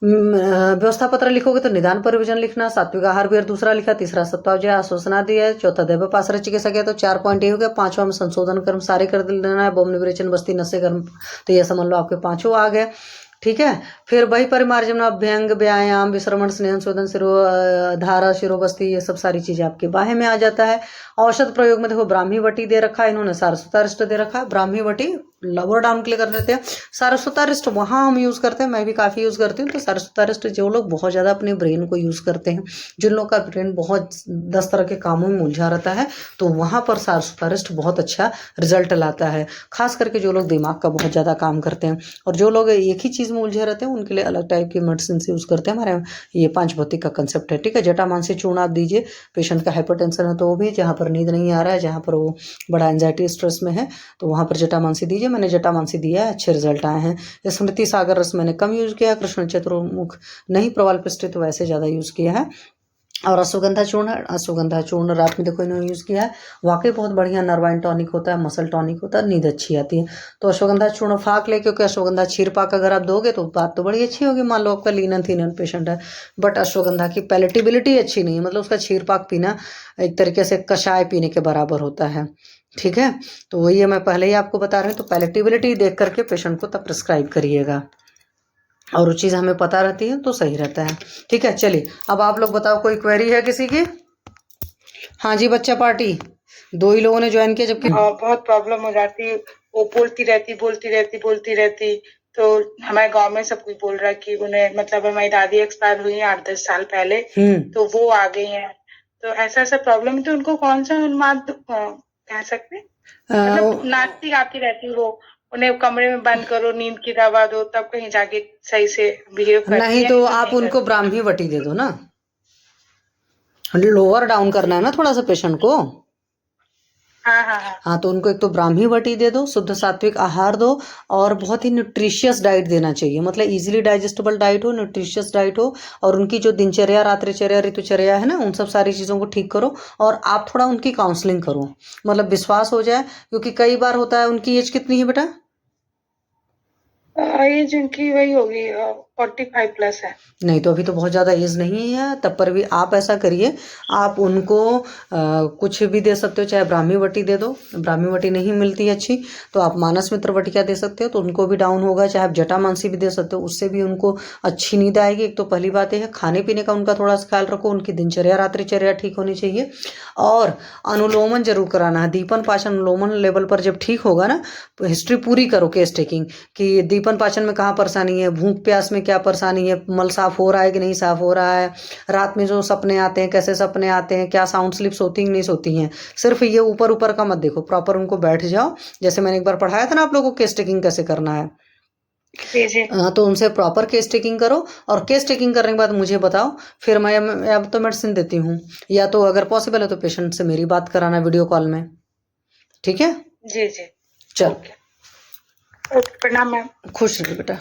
व्यवस्था पत्र लिखोगे तो निदान परिवर्जन लिखना, सात्विक आहार भी दूसरा लिखा, तीसरा सत्वावजय आश्वासनादि है, चौथा दैव्यपाश्रय चिकित्सा किया तो 4 पॉइंट ये हो गया। 5वां में संशोधन कर्म सारे कर देना है, बोम विरेचन बस्ती नशे कर्म, तो ये समझ लो आपके 5 आ गए, ठीक है। फिर वही परिमार्जन, अभ्यंग, व्यायाम, विश्रमण, स्नेहन, शोधन, शिरो धारा, शिरोबस्ती, ये सब सारी चीजें आपके बाहे में आ जाता है। औषध प्रयोग में देखो ब्राह्मी वटी दे रखा है, इन्होंने सारस्वतारिष्ट दे रखा है, ब्राह्मी वटी लोअर डाउन के लिए कर देते हैं, सारस्वतारिष्ट वहाँ हम यूज़ करते हैं, मैं भी काफ़ी यूज़ करती हूँ। तो सारस्वतारिष्ट जो लोग बहुत ज़्यादा अपने ब्रेन को यूज़ करते हैं, जिन लोग का ब्रेन बहुत 10 तरह के कामों में उलझा रहता है, तो वहाँ पर सारस्वतारिष्ट बहुत अच्छा रिजल्ट लाता है, खास करके जो लोग दिमाग का बहुत ज़्यादा काम करते हैं, और जो लोग एक ही चीज़ में उलझे रहते हैं उनके लिए अलग टाइप की मेडिसिन यूज़ करते हैं। हमारे ये 5 भौतिक का कंसेप्ट है, ठीक है। जटामांसी चूर्ण आप दीजिए, पेशेंट का हाइपरटेंशन है तो वो भी, जहाँ पर नींद नहीं आ रहा है, जहाँ पर वो बड़ा एंजाइटी स्ट्रेस में है, तो वहाँ पर जटामांसी दीजिए। मैंने जटामांसी दिया है, अच्छे रिजल्ट आए हैं। स्मृति सागर रस मैंने कम यूज़ किया है, कृष्ण चतुर्मुख नहीं, प्रवाल पिष्ट तो वैसे ज़्यादा यूज़ किया है। और अश्वगंधा चूर्ण रात में देखो इन्होंने यूज़ किया है, वाकई बहुत बढ़िया नर्वाइन टॉनिक होता है, मसल टॉनिक होता है, नींद अच्छी आती है। तो अश्वगंधा चूर्ण फाक ले, क्योंकि अश्वगंधा चीर पाक अगर आप दोगे तो बात तो बड़ी अच्छी होगी। मान लो आपका लीनन थीनन पेशेंट है, बट अश्वगंधा की पैलेटेबिलिटी अच्छी नहीं है, मतलब उसका चीर पाक पीना एक तरीके से कषाय पीने के बराबर होता है। ठीक है, तो वही है, मैं पहले ही आपको बता रही हूँ। तो पैलेटेबिलिटी देख करके पेशेंट को तब प्रिस्क्राइब करिएगा, और वो चीज़ हमें पता रहती है तो सही रहता है। ठीक है, चलिए अब आप लोग बताओ, कोई क्वेरी है किसी की? हाँ जी, बच्चा पार्टी 2 ही लोगों ने ज्वाइन किया, जबकि बहुत प्रॉब्लम हो जाती है। वो बोलती रहती। तो हमारे गांव में सब कुछ बोल रहा है कि उन्हें, मतलब हमारी दादी एक्सपायर हुई है 8-10 साल पहले, तो वो आ गई हैं। तो ऐसा प्रॉब्लम है, तो उनको कौन सा उन्माद कह सकते हैं? मतलब नाचती गाती रहती वो, उन्हें कमरे में बंद करो, नींद की दवा दो, तब कहीं जाके सही से बिहेव करती है। नहीं तो आप उनको ब्राह्मी वटी दे दो ना, लोअर डाउन करना है ना थोड़ा सा पेशेंट को। हाँ, तो उनको एक तो ब्राह्मी वटी दे दो, शुद्ध सात्विक आहार दो, और बहुत ही न्यूट्रिशियस डाइट देना चाहिए, मतलब इजीली डाइजेस्टेबल डाइट हो, न्यूट्रिशियस डाइट हो, और उनकी जो दिनचर्या, रात्रिचर्या, ऋतुचर्या है ना, उन सब सारी चीज़ों को ठीक करो, और आप थोड़ा उनकी काउंसलिंग करो, मतलब विश्वास हो जाए। क्योंकि कई बार होता है, उनकी एज कितनी है बेटा? एज उनकी वही होगी 45 प्लस है। नहीं तो अभी तो बहुत ज़्यादा एज नहीं है, तब पर भी आप ऐसा करिए, आप उनको कुछ भी दे सकते हो, चाहे ब्राह्मी वटी दे दो, ब्राह्मी वटी नहीं मिलती अच्छी तो आप मानस मित्र वटिका दे सकते हो, तो उनको भी डाउन होगा, चाहे आप जटामांसी भी दे सकते हो, उससे भी उनको अच्छी नींद आएगी। एक तो पहली बात यह है, खाने पीने का उनका थोड़ा सा ख्याल रखो, उनकी दिनचर्या रात्रिचर्या ठीक होनी चाहिए, और अनुलोमन जरूर कराना है। दीपन पाचन अनुलोमन लेवल पर जब ठीक होगा ना, हिस्ट्री पूरी करो, केस टेकिंग, कि दीपन पाचन में कहाँ परेशानी है, भूख प्यास में क्या परेशानी है, मल साफ हो रहा है कि नहीं साफ हो रहा है, रात में जो सपने आते हैं कैसे सपने आते हैं, क्या साउंड स्लिप्स होती हैं कि नहीं होती हैं। सिर्फ ये ऊपर ऊपर का मत देखो, प्रॉपर उनको बैठ जाओ, जैसे मैंने एक बार पढ़ाया था ना आप लोगों को केस टेकिंग कैसे करना है। तो उनसे प्रॉपर केस टेकिंग करो, और केस टेकिंग करने के बाद मुझे बताओ, फिर मैं अब तो मेडिसिन देती हूँ, या तो अगर पॉसिबल है तो पेशेंट से मेरी बात कराना वीडियो कॉल में। ठीक है, जी। चलो, प्रणाम मैम। खुश रहिए बेटा।